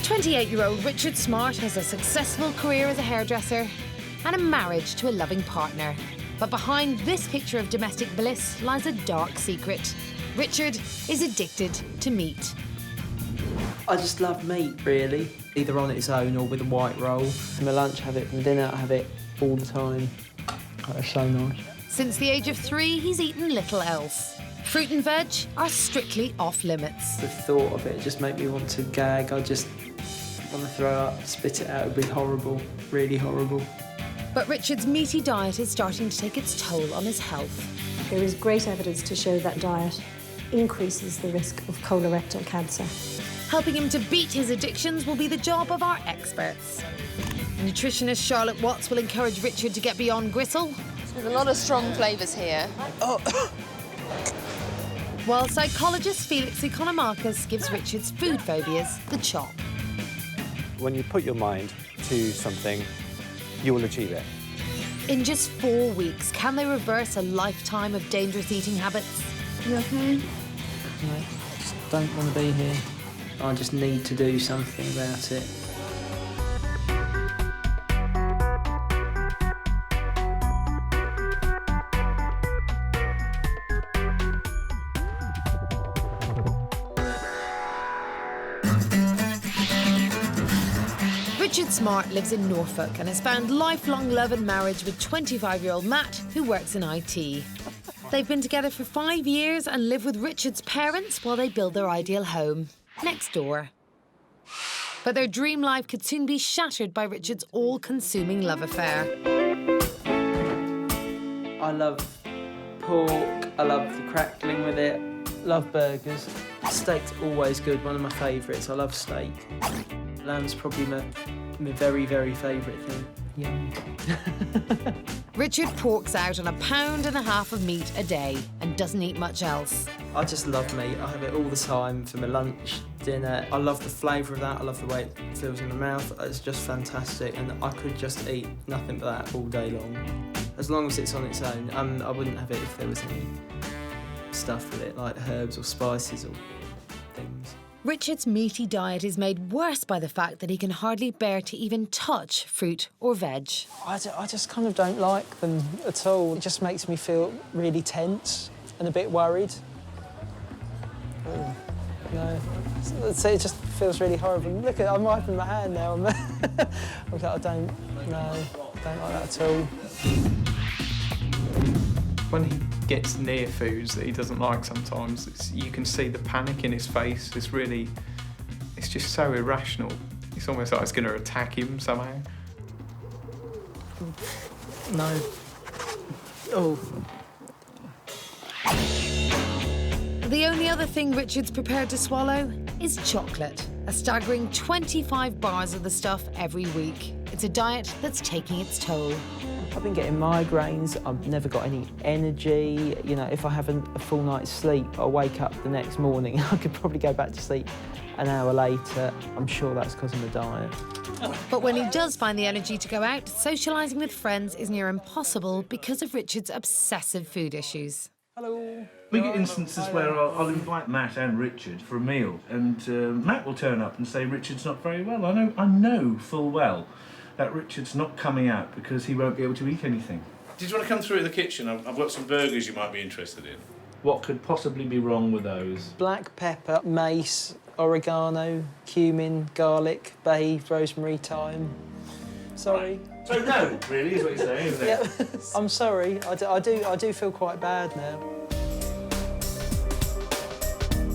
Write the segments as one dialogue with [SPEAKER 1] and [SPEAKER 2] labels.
[SPEAKER 1] 28-year-old Richard Smart has a successful career as a hairdresser and a marriage to a loving partner. But behind this picture of domestic bliss lies a dark secret. Richard is addicted to meat.
[SPEAKER 2] I just love meat, really. Either on its own or with a white roll. For my lunch, I have it. For dinner, I have it all the time. It's so nice.
[SPEAKER 1] Since the age of 3, he's eaten little else. Fruit and veg are strictly off limits.
[SPEAKER 2] The thought of it just makes me want to gag. I just want to throw up, spit it out. It would be horrible, really horrible.
[SPEAKER 1] But Richard's meaty diet is starting to take its toll on his health.
[SPEAKER 3] There is great evidence to show that diet increases the risk of colorectal cancer.
[SPEAKER 1] Helping him to beat his addictions will be the job of our experts. Nutritionist Charlotte Watts will encourage Richard to get beyond gristle.
[SPEAKER 4] There's a lot of strong flavours here.
[SPEAKER 1] While psychologist Felix Economakis gives Richard's food phobias the chop.
[SPEAKER 5] When you put your mind to something, you will achieve it.
[SPEAKER 1] In just 4 weeks, can they reverse a lifetime of dangerous eating habits?
[SPEAKER 3] You okay?
[SPEAKER 2] No, I just don't want to be here. I just need to do something about it.
[SPEAKER 1] Richard Smart lives in Norfolk and has found lifelong love and marriage with 25-year-old Matt, who works in IT. They've been together for 5 years and live with Richard's parents while they build their ideal home, next door. But their dream life could soon be shattered by Richard's all-consuming love affair.
[SPEAKER 2] I love pork, I love the crackling with it, love burgers. Steak's always good, one of my favourites. I love steak. Lamb's probably my very, very favourite thing. Yum.
[SPEAKER 1] Richard porks out on 1.5 pounds of meat a day and doesn't eat much else.
[SPEAKER 2] I just love meat. I have it all the time for my lunch, dinner. I love the flavour of that. I love the way it feels in my mouth. It's just fantastic, and I could just eat nothing but that all day long. As long as it's on its own. I wouldn't have it if there was any stuff with it, like herbs or spices or things.
[SPEAKER 1] Richard's meaty diet is made worse by the fact that he can hardly bear to even touch fruit or veg.
[SPEAKER 2] I just kind of don't like them at all. It just makes me feel really tense and a bit worried. Oh, no, it just feels really horrible. Look, I'm wiping my hand now. I don't like that at all.
[SPEAKER 6] When he gets near foods that he doesn't like sometimes, you can see the panic in his face. It's just so irrational. It's almost like it's going to attack him somehow.
[SPEAKER 2] No. Oh.
[SPEAKER 1] The only other thing Richard's prepared to swallow is chocolate. A staggering 25 bars of the stuff every week. It's a diet that's taking its toll.
[SPEAKER 2] I've been getting migraines, I've never got any energy. You know, if I have a full night's sleep, I'll wake up the next morning. I could probably go back to sleep an hour later. I'm sure that's because of the diet.
[SPEAKER 1] But when he does find the energy to go out, socialising with friends is near impossible because of Richard's obsessive food issues.
[SPEAKER 2] Hello.
[SPEAKER 7] We get instances where I'll invite Matt and Richard for a meal, and Matt will turn up and say Richard's not very well. I know full well that Richard's not coming out because he won't be able to eat anything.
[SPEAKER 8] Did you want to come through to the kitchen? I've got some burgers you might be interested in.
[SPEAKER 7] What could possibly be wrong with those?
[SPEAKER 2] Black pepper, mace, oregano, cumin, garlic, bay, rosemary, thyme. Sorry.
[SPEAKER 7] Right. So no, really, is what you're saying, isn't it?
[SPEAKER 2] Yeah. I'm sorry. I do feel quite bad now.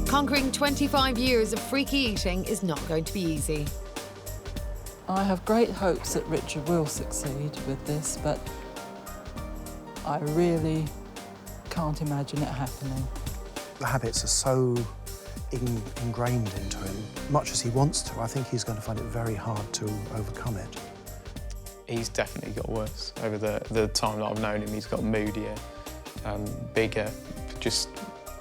[SPEAKER 1] Conquering 25 years of freaky eating is not going to be easy.
[SPEAKER 9] I have great hopes that Richard will succeed with this, but I really can't imagine it happening.
[SPEAKER 10] The habits are so ingrained into him. Much as he wants to, I think he's going to find it very hard to overcome it.
[SPEAKER 6] He's definitely got worse. Over the time that I've known him, he's got moodier, bigger, just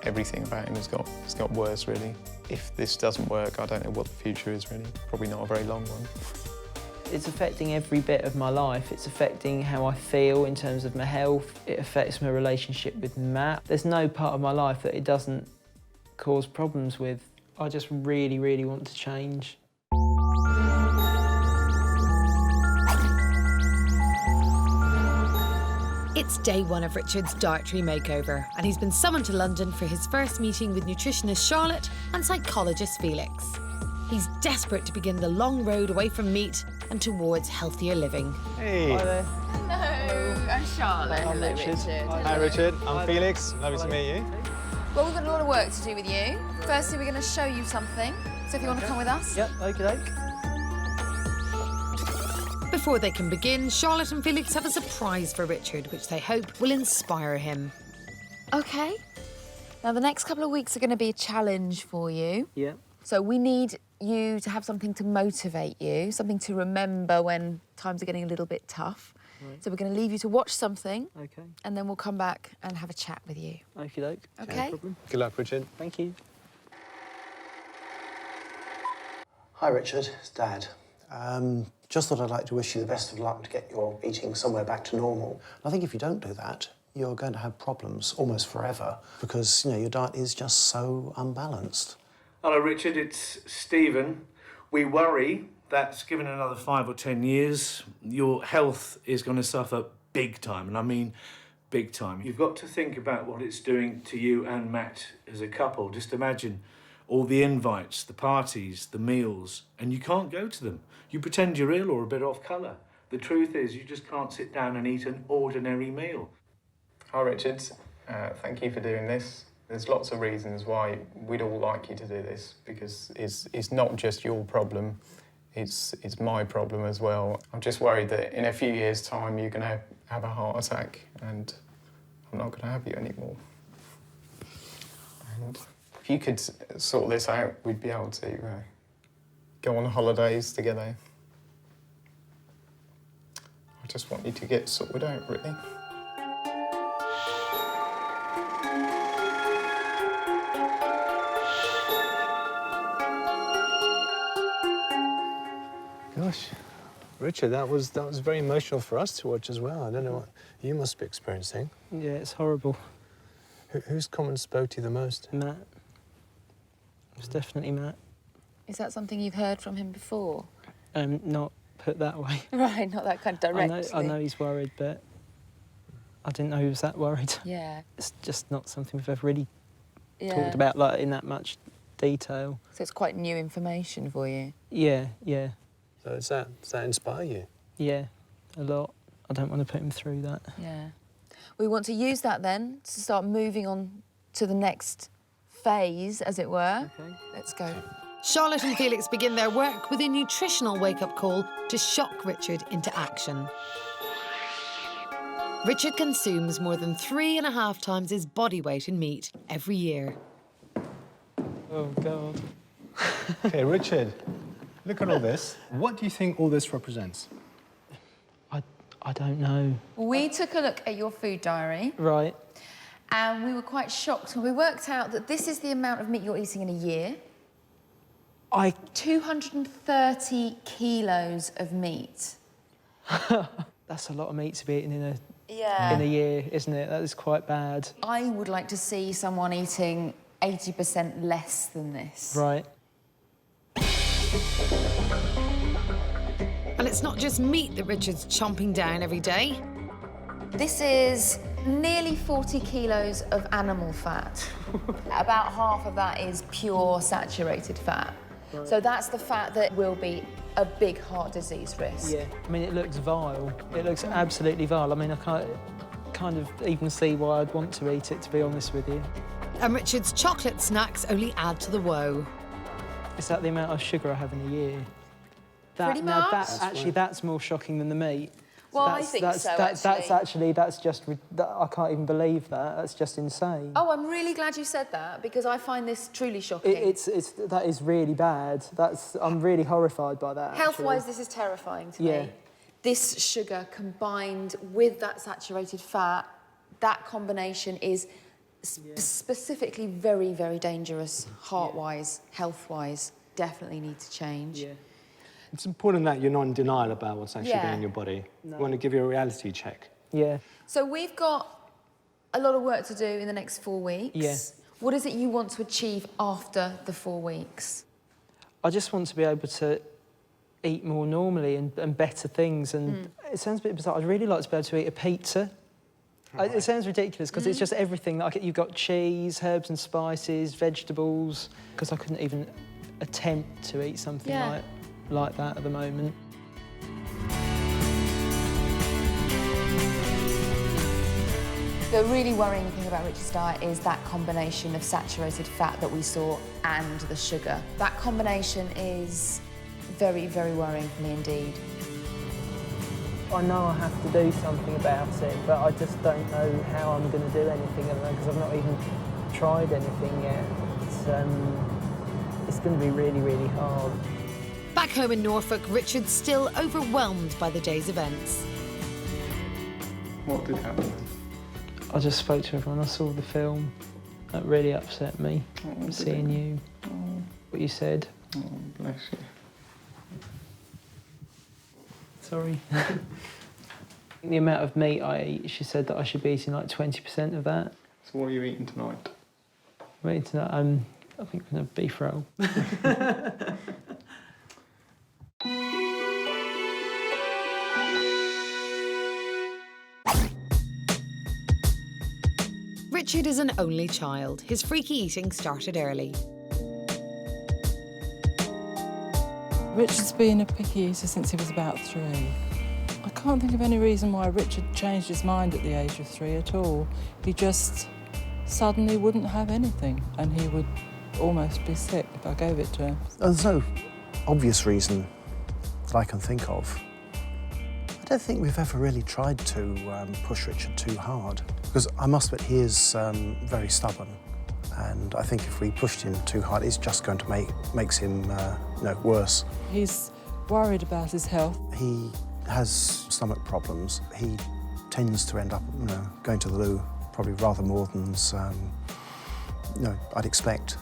[SPEAKER 6] everything about him has got worse, really. If this doesn't work, I don't know what the future is, really. Probably not a very long one.
[SPEAKER 2] It's affecting every bit of my life. It's affecting how I feel in terms of my health. It affects my relationship with Matt. There's no part of my life that it doesn't cause problems with. I just really, really want to change.
[SPEAKER 1] It's day one of Richard's dietary makeover, and he's been summoned to London for his first meeting with nutritionist Charlotte and psychologist Felix. He's desperate to begin the long road away from meat and towards healthier living.
[SPEAKER 5] Hey. Hi there.
[SPEAKER 4] Hello, I'm Charlotte.
[SPEAKER 5] I'm
[SPEAKER 4] Hello,
[SPEAKER 5] Richard.
[SPEAKER 4] Richard.
[SPEAKER 5] Hi, Richard. I'm Felix. Lovely to meet you.
[SPEAKER 4] Well, we've got a lot of work to do with you. Firstly, we're going to show you something. So if you want to come with us.
[SPEAKER 2] Yep, okie-doke.
[SPEAKER 1] Before they can begin, Charlotte and Felix have a surprise for Richard, which they hope will inspire him.
[SPEAKER 4] OK. Now, the next couple of weeks are going to be a challenge for you.
[SPEAKER 2] Yeah.
[SPEAKER 4] So we need you to have something to motivate you, something to remember when times are getting a little bit tough.
[SPEAKER 2] Right.
[SPEAKER 4] So we're going to leave you to watch something.
[SPEAKER 2] Okay.
[SPEAKER 4] And then we'll come back and have a chat with you.
[SPEAKER 2] Okie-doke.
[SPEAKER 4] Okay.
[SPEAKER 2] No problem.
[SPEAKER 5] Good luck, Richard.
[SPEAKER 2] Thank you.
[SPEAKER 10] Hi, Richard. It's Dad. Just thought I'd like to wish you the best of luck to get your eating somewhere back to normal. I think if you don't do that, you're going to have problems almost forever because, you know, your diet is just so unbalanced.
[SPEAKER 7] Hello, Richard. It's Stephen. We worry that given another 5 or 10 years, your health is going to suffer big time, and I mean big time. You've got to think about what it's doing to you and Matt as a couple. Just imagine all the invites, the parties, the meals, and you can't go to them. You pretend you're ill or a bit off colour. The truth is you just can't sit down and eat an ordinary meal.
[SPEAKER 6] Hi, Richard. Thank you for doing this. There's lots of reasons why we'd all like you to do this, because it's not just your problem, it's my problem as well. I'm just worried that in a few years' time you're going to have a heart attack and I'm not going to have you anymore. And if you could sort this out, we'd be able to go on holidays together. I just want you to get sorted out, really.
[SPEAKER 5] Gosh, Richard, that was very emotional for us to watch as well. I don't know what you must be experiencing.
[SPEAKER 2] Yeah, it's horrible.
[SPEAKER 5] Who's come and spoke to you the most?
[SPEAKER 2] Matt. It's definitely Matt.
[SPEAKER 4] Is that something you've heard from him before?
[SPEAKER 2] Not put that way.
[SPEAKER 4] Right, not that kind of directly.
[SPEAKER 2] I know he's worried, but I didn't know he was that worried.
[SPEAKER 4] Yeah.
[SPEAKER 2] It's just not something we've ever really
[SPEAKER 4] Yeah.
[SPEAKER 2] talked about like in that much detail.
[SPEAKER 4] So it's quite new information for you?
[SPEAKER 2] Yeah.
[SPEAKER 5] So does that inspire you?
[SPEAKER 2] Yeah, a lot. I don't want to put him through that.
[SPEAKER 4] Yeah. We want to use that then to start moving on to the next phase, as it were.
[SPEAKER 2] Okay.
[SPEAKER 4] Let's go.
[SPEAKER 1] Charlotte and Felix begin their work with a nutritional wake-up call to shock Richard into action. Richard consumes more than 3.5 times his body weight in meat every year.
[SPEAKER 2] Oh, God.
[SPEAKER 5] Okay, Richard, look at all this. What do you think all this represents?
[SPEAKER 2] I don't know.
[SPEAKER 4] We took a look at your food diary.
[SPEAKER 2] Right.
[SPEAKER 4] And we were quite shocked when we worked out that this is the amount of meat you're eating in a year. 230 kilos of meat.
[SPEAKER 2] That's a lot of meat to be eating in
[SPEAKER 4] Yeah.
[SPEAKER 2] a year, isn't it? That is quite bad.
[SPEAKER 4] I would like to see someone eating 80% less than this.
[SPEAKER 2] Right.
[SPEAKER 1] And it's not just meat that Richard's chomping down every day.
[SPEAKER 4] This is nearly 40 kilos of animal fat. About half of that is pure saturated fat. Right. So that's the fat that will be a big heart disease risk.
[SPEAKER 2] Yeah, I mean, it looks vile. It looks absolutely vile. I mean, I can't kind of even see why I'd want to eat it, to be honest with you.
[SPEAKER 1] And Richard's chocolate snacks only add to the woe.
[SPEAKER 2] Is that the amount of sugar I have in a year?
[SPEAKER 4] Pretty much.
[SPEAKER 2] That's more shocking than the meat.
[SPEAKER 4] Well, I think so, actually.
[SPEAKER 2] I can't even believe that. That's just insane.
[SPEAKER 4] Oh, I'm really glad you said that, because I find this truly shocking.
[SPEAKER 2] That is really bad. I'm really horrified by that,
[SPEAKER 4] Health-wise, this is terrifying to me. This sugar combined with that saturated fat, that combination is specifically very, very dangerous, heart-wise, health-wise. Definitely need to change.
[SPEAKER 5] Yeah. It's important that you're not in denial about what's actually going in your body. No. We want to give you a reality check.
[SPEAKER 2] Yeah.
[SPEAKER 4] So we've got a lot of work to do in the next 4 weeks.
[SPEAKER 2] Yeah.
[SPEAKER 4] What is it you want to achieve after the 4 weeks?
[SPEAKER 2] I just want to be able to eat more normally and better things. And it sounds a bit bizarre. I'd really like to be able to eat a pizza It sounds ridiculous because it's just everything. Like you've got cheese, herbs and spices, vegetables. Because I couldn't even attempt to eat something like that at the moment.
[SPEAKER 4] The really worrying thing about Richard's diet is that combination of saturated fat that we saw and the sugar. That combination is very, very worrying for me indeed.
[SPEAKER 2] I know I have to do something about it, but I just don't know how I'm going to do anything at the moment because I've not even tried anything yet. It's going to be really, really hard.
[SPEAKER 1] Back home in Norfolk, Richard's still overwhelmed by the day's events.
[SPEAKER 6] What did happen?
[SPEAKER 2] I just spoke to everyone. I saw the film. That really upset me, seeing you, what you said.
[SPEAKER 6] Oh, bless you.
[SPEAKER 2] Sorry. The amount of meat I eat, she said that I should be eating like 20% of that.
[SPEAKER 6] So what are you eating tonight?
[SPEAKER 2] I'm eating tonight, I think I'm going to have beef roll.
[SPEAKER 1] Richard is an only child. His freaky eating started early.
[SPEAKER 9] Richard's been a picky eater since he was about 3. I can't think of any reason why Richard changed his mind at the age of 3 at all. He just suddenly wouldn't have anything and he would almost be sick if I gave it to him.
[SPEAKER 10] There's no obvious reason that I can think of. I don't think we've ever really tried to push Richard too hard, because I must admit he is very stubborn, and I think if we pushed him too hard, it's just going to makes him worse.
[SPEAKER 9] He's worried about his health.
[SPEAKER 10] He has stomach problems. He tends to end up going to the loo probably rather more than I'd expect.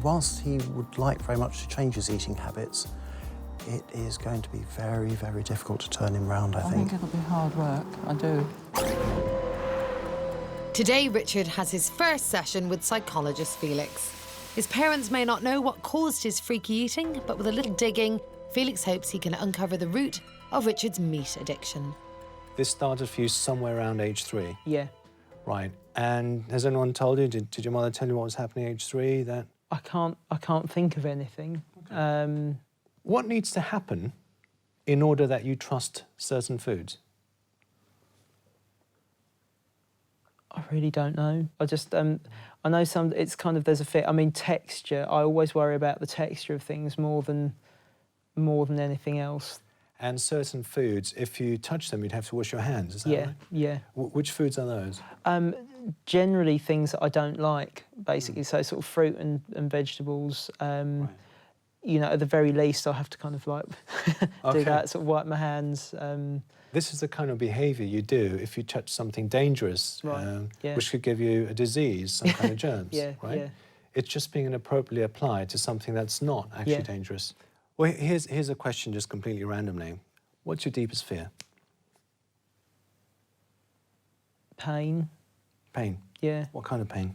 [SPEAKER 10] Whilst he would like very much to change his eating habits, it is going to be very, very difficult to turn him round, I think.
[SPEAKER 9] I think it'll be hard work, I do.
[SPEAKER 1] Today, Richard has his first session with psychologist Felix. His parents may not know what caused his freaky eating, but with a little digging, Felix hopes he can uncover the root of Richard's meat addiction.
[SPEAKER 5] This started for you somewhere around age 3?
[SPEAKER 2] Yeah.
[SPEAKER 5] Right. And has anyone told you, did your mother tell you what was happening at age 3? That
[SPEAKER 2] I can't think of anything. Okay.
[SPEAKER 5] What needs to happen in order that you trust certain foods?
[SPEAKER 2] I really don't know. I just, I know it's kind of, there's a fit. I mean, texture, I always worry about the texture of things more than anything else.
[SPEAKER 5] And certain foods, if you touch them, you'd have to wash your hands, is that right?
[SPEAKER 2] Yeah.
[SPEAKER 5] Which foods are those?
[SPEAKER 2] Generally things that I don't like, basically. So sort of fruit and vegetables.
[SPEAKER 5] Right.
[SPEAKER 2] You know, at the very least, I have to kind of like do that, sort of wipe my hands.
[SPEAKER 5] This is the kind of behaviour you do if you touch something dangerous,
[SPEAKER 2] right.
[SPEAKER 5] which could give you a disease, some kind of germs, right?
[SPEAKER 2] Yeah.
[SPEAKER 5] It's just being inappropriately applied to something that's not actually dangerous. Well, here's a question just completely randomly. What's your deepest fear?
[SPEAKER 2] Pain.
[SPEAKER 5] Pain?
[SPEAKER 2] Yeah.
[SPEAKER 5] What kind of pain?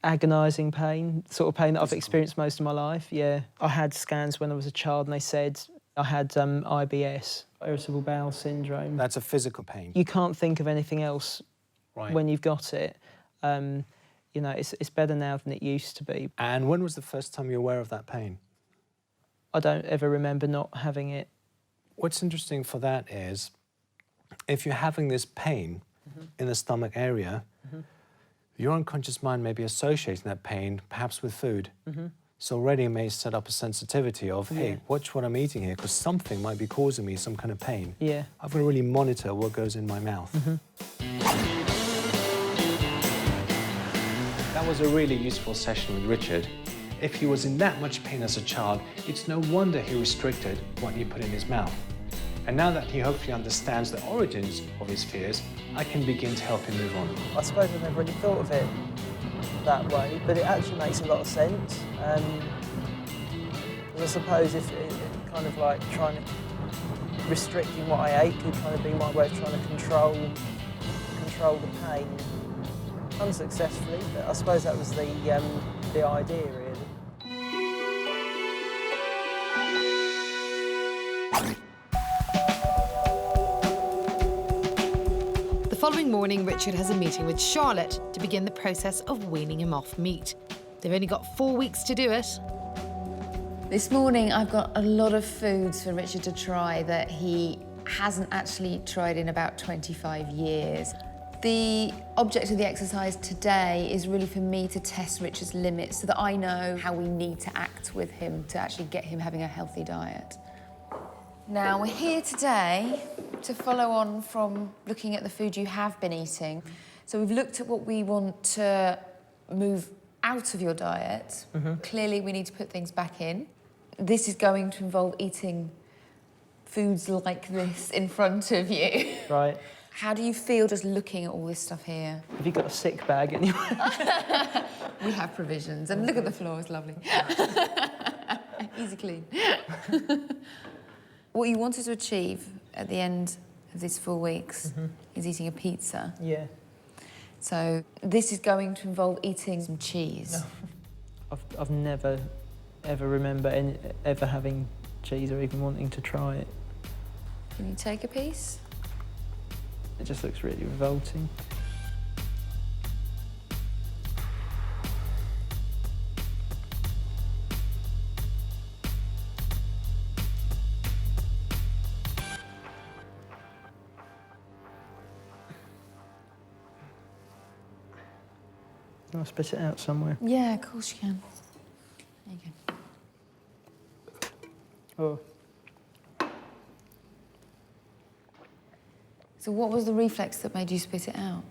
[SPEAKER 2] Agonising pain, sort of pain that I've experienced most of my life, yeah. I had scans when I was a child and they said I had IBS, Irritable Bowel Syndrome.
[SPEAKER 5] That's a physical pain.
[SPEAKER 2] You can't think of anything else when you've got it. You know, it's better now than it used to be.
[SPEAKER 5] And when was the first time you were aware of that pain?
[SPEAKER 2] I don't ever remember not having it.
[SPEAKER 5] What's interesting for that is, if you're having this pain in the stomach area, your unconscious mind may be associating that pain perhaps with food. So already it may set up a sensitivity of, hey, watch what I'm eating here, because something might be causing me some kind of pain.
[SPEAKER 2] Yeah.
[SPEAKER 5] I've got to really monitor what goes in my mouth. That was a really useful session with Richard. If he was in that much pain as a child, it's no wonder he restricted what he put in his mouth. And now that he hopefully understands the origins of his fears, I can begin to help him move on.
[SPEAKER 2] I suppose I've never really thought of it that way, but it actually makes a lot of sense. I suppose if it kind of like trying to restricting what I ate could kind of be my way of trying to control the pain unsuccessfully, but I suppose that was the idea, really.
[SPEAKER 1] The following morning, Richard has a meeting with Charlotte to begin the process of weaning him off meat. They've only got 4 weeks to do it.
[SPEAKER 4] This morning, I've got a lot of foods for Richard to try that he hasn't actually tried in about 25 years. The object of the exercise today is really for me to test Richard's limits so that I know how we need to act with him to actually get him having a healthy diet. Now, we're here today to follow on from looking at the food you have been eating. So we've looked at what we want to move out of your diet. Clearly, we need to put things back in. This is going to involve eating foods like this in front of you.
[SPEAKER 11] Right.
[SPEAKER 4] How do you feel just looking at all this stuff here?
[SPEAKER 11] Have you got a sick bag anyway?
[SPEAKER 4] We have provisions, and look at the floor, it's lovely. Easy clean. What you wanted to achieve at the end of these 4 weeks is eating a pizza.
[SPEAKER 11] Yeah.
[SPEAKER 4] So this is going to involve eating some cheese.
[SPEAKER 11] No. I've never, ever remember ever having cheese or even wanting to try it.
[SPEAKER 4] Can you take a piece?
[SPEAKER 11] It just looks really revolting. I'll spit it out somewhere.
[SPEAKER 4] Yeah, of course you can. There you
[SPEAKER 11] Oh.
[SPEAKER 4] go. So what was the reflex that made you spit it out?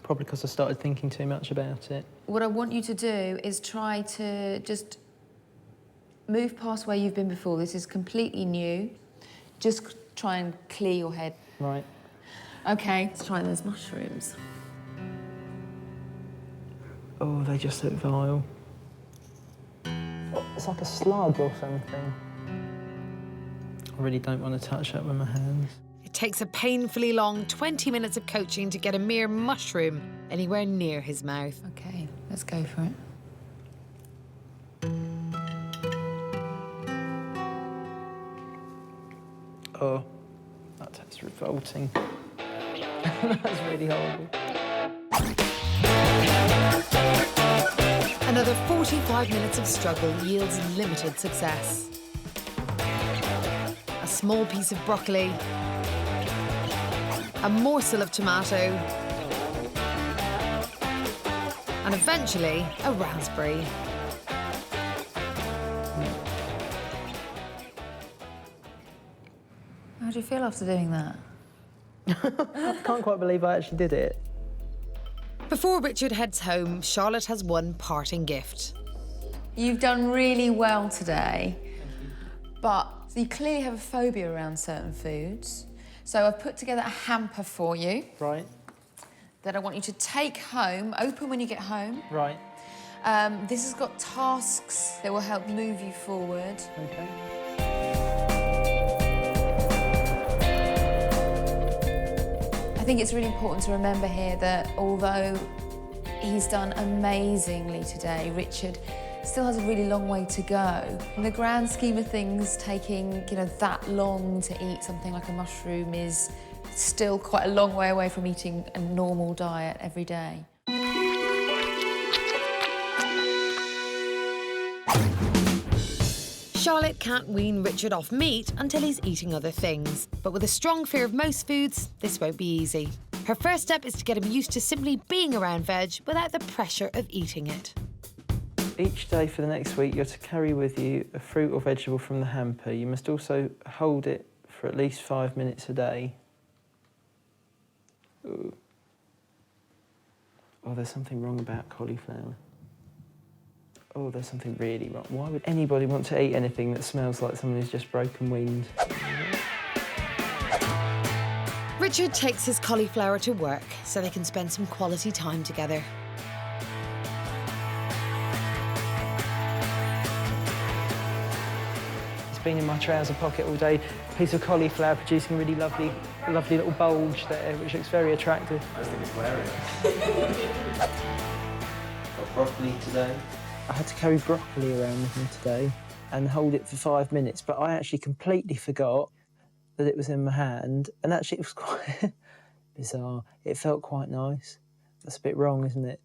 [SPEAKER 11] Probably because I started thinking too much about it.
[SPEAKER 4] What I want you to do is try to just move past where you've been before. This is completely new. Just try and clear your head.
[SPEAKER 11] Right.
[SPEAKER 4] Okay, let's try those mushrooms.
[SPEAKER 11] Oh, they just look vile. It's like a slug or something. I really don't want to touch that with my hands.
[SPEAKER 1] It takes a painfully long 20 minutes of coaching to get a mere mushroom anywhere near his mouth.
[SPEAKER 4] Okay, let's go for it.
[SPEAKER 11] Oh, that tastes revolting. That's really horrible.
[SPEAKER 1] Another 45 minutes of struggle yields limited success. A small piece of broccoli, a morsel of tomato, and eventually a raspberry.
[SPEAKER 4] How do you feel after doing that?
[SPEAKER 11] I can't quite believe I actually did it.
[SPEAKER 1] Before Richard heads home, Charlotte has one parting gift.
[SPEAKER 4] You've done really well today, but so you clearly have a phobia around certain foods. So I've put together a hamper for you.
[SPEAKER 11] Right.
[SPEAKER 4] That I want you to take home, open when you get home.
[SPEAKER 11] Right.
[SPEAKER 4] This has got tasks that will help move you forward.
[SPEAKER 11] Okay.
[SPEAKER 4] I think it's really important to remember here that although he's done amazingly today, Richard still has a really long way to go. In the grand scheme of things, taking that long to eat something like a mushroom is still quite a long way away from eating a normal diet every day.
[SPEAKER 1] Charlotte can't wean Richard off meat until he's eating other things. But with a strong fear of most foods, this won't be easy. Her first step is to get him used to simply being around veg without the pressure of eating it.
[SPEAKER 11] Each day for the next week, you're to carry with you a fruit or vegetable from the hamper. You must also hold it for at least 5 minutes a day. Ooh. Oh, there's something wrong about cauliflower. Oh, there's something really wrong. Why would anybody want to eat anything that smells like someone who's just broken winged?
[SPEAKER 1] Richard takes his cauliflower to work so they can spend some quality time together.
[SPEAKER 11] It's been in my trouser pocket all day. A piece of cauliflower producing a really lovely little bulge there, which looks very attractive.
[SPEAKER 2] I think it's hilarious. Got broccoli today.
[SPEAKER 11] I had to carry broccoli around with me today and hold it for 5 minutes, but I actually completely forgot that it was in my hand, and actually it bizarre. It felt quite nice. That's a bit wrong, isn't it?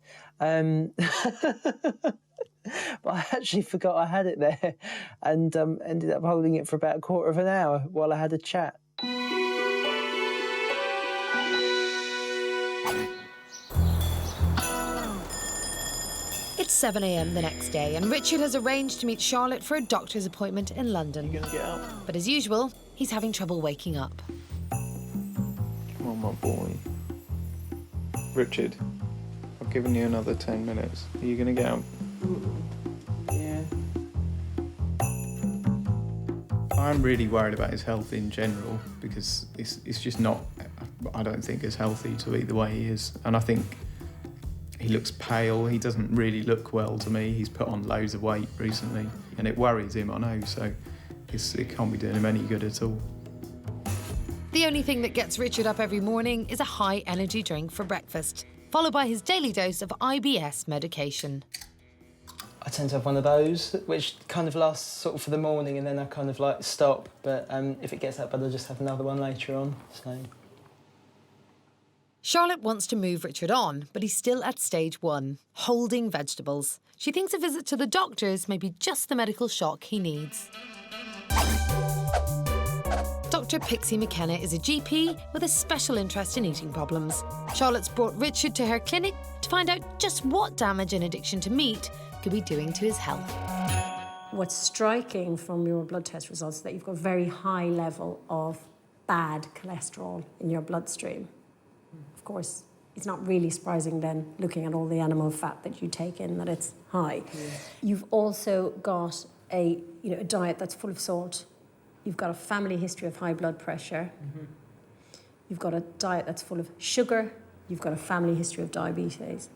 [SPEAKER 11] But I actually forgot I had it there and ended up holding it for about a quarter of an hour while I had a chat.
[SPEAKER 1] It's 7 a.m. the next day, and Richard has arranged to meet Charlotte for a doctor's appointment in London.
[SPEAKER 11] You're gonna get up?
[SPEAKER 1] But as usual, he's having trouble waking up.
[SPEAKER 6] Come on, my boy. Richard, I've given you another 10 minutes. Are you going to get up?
[SPEAKER 11] Yeah.
[SPEAKER 6] I'm really worried about his health in general because it's just not, I don't think, as healthy to eat the way he is. And I think he looks pale. He doesn't really look well to me. He's put on loads of weight recently and it worries him, I know, so it can't be doing him any good at all.
[SPEAKER 1] The only thing that gets Richard up every morning is a high-energy drink for breakfast, followed by his daily dose of IBS medication.
[SPEAKER 11] I tend to have one of those, which kind of lasts sort of for the morning and then I kind of like stop. But if it gets that bad, I'll just have another one later on, so.
[SPEAKER 1] Charlotte wants to move Richard on, but he's still at stage 1, holding vegetables. She thinks a visit to the doctors may be just the medical shock he needs. Dr. Pixie McKenna is a GP with a special interest in eating problems. Charlotte's brought Richard to her clinic to find out just what damage an addiction to meat could be doing to his health.
[SPEAKER 3] What's striking from your blood test results is that you've got a very high level of bad cholesterol in your bloodstream. Of course, it's not really surprising then, looking at all the animal fat that you take in, that it's high. Yeah. You've also got a diet that's full of salt. You've got a family history of high blood pressure. Mm-hmm. You've got a diet that's full of sugar. You've got a family history of diabetes.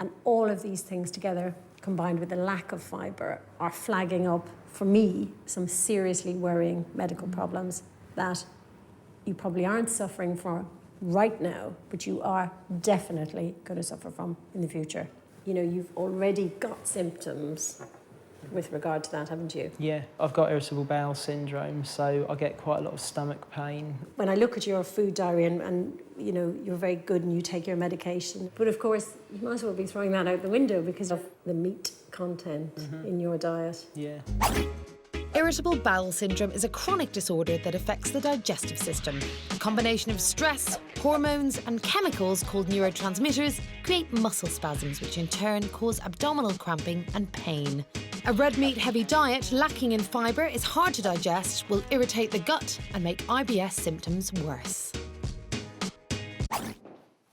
[SPEAKER 3] And all of these things together, combined with the lack of fibre, are flagging up, for me, some seriously worrying medical problems that you probably aren't suffering from right now, but you are definitely going to suffer from in the future. You know, you've already got symptoms with regard to that, haven't you?
[SPEAKER 11] Yeah, I've got irritable bowel syndrome, so I get quite a lot of stomach pain.
[SPEAKER 3] When I look at your food diary and you know, you're very good and you take your medication, but of course, you might as well be throwing that out the window because of the meat content in your diet.
[SPEAKER 11] Yeah.
[SPEAKER 1] Irritable bowel syndrome is a chronic disorder that affects the digestive system. A combination of stress, hormones and chemicals called neurotransmitters create muscle spasms, which in turn cause abdominal cramping and pain. A red meat heavy diet lacking in fibre is hard to digest, will irritate the gut and make IBS symptoms worse.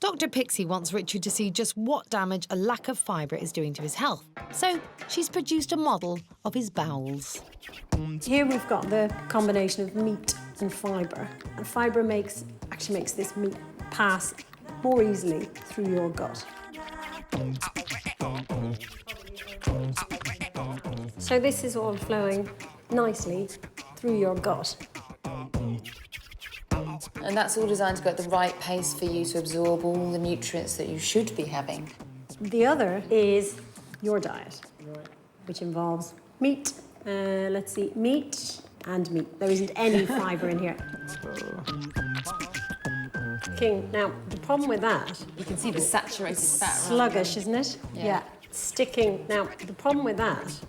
[SPEAKER 1] Dr. Pixie wants Richard to see just what damage a lack of fibre is doing to his health. So she's produced a model of his bowels.
[SPEAKER 3] Here we've got the combination of meat and fibre. And fibre actually makes this meat pass more easily through your gut. So this is all flowing nicely through your gut.
[SPEAKER 4] And that's all designed to go at the right pace for you to absorb all the nutrients that you should be having.
[SPEAKER 3] The other is your diet, which involves meat. Let's see, meat and meat. There isn't any fibre in here. King, now, the problem with that...
[SPEAKER 4] You can see the saturated fat.
[SPEAKER 3] Sluggish, isn't it? Yeah. Sticking. Now, the problem with that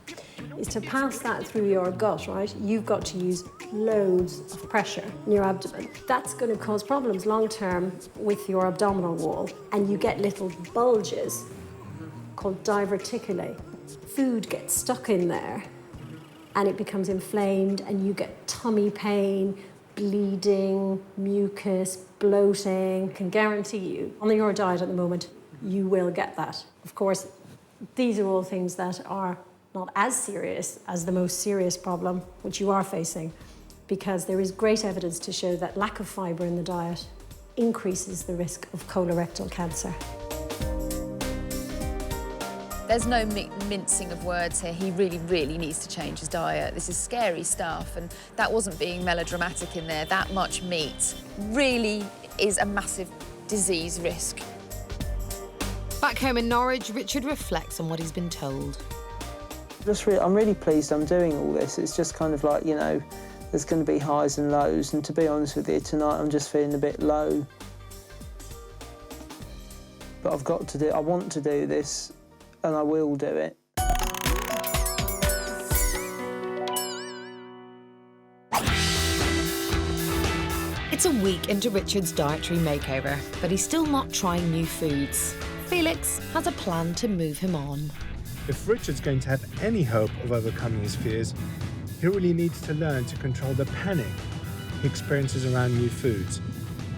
[SPEAKER 3] is to pass that through your gut, right? You've got to use loads of pressure in your abdomen. That's going to cause problems long-term with your abdominal wall, and you get little bulges called diverticulae. Food gets stuck in there, and it becomes inflamed, and you get tummy pain, bleeding, mucus, bloating. I can guarantee you, on your diet at the moment, you will get that. Of course, these are all things that are not as serious as the most serious problem which you are facing, because there is great evidence to show that lack of fibre in the diet increases the risk of colorectal cancer.
[SPEAKER 4] There's no mincing of words here. He really, really needs to change his diet. This is scary stuff, and that wasn't being melodramatic in there. That much meat really is a massive disease risk.
[SPEAKER 1] Back home in Norwich, Richard reflects on what he's been told.
[SPEAKER 11] I'm really pleased I'm doing all this. It's just kind of like, you know, there's going to be highs and lows, and to be honest with you, tonight I'm just feeling a bit low. but I've got to do it. I want to do this, and I will do it.
[SPEAKER 1] It's a week into Richard's dietary makeover, but he's still not trying new foods. Felix has a plan to move him on.
[SPEAKER 5] If Richard's going to have any hope of overcoming his fears, he really needs to learn to control the panic he experiences around new foods.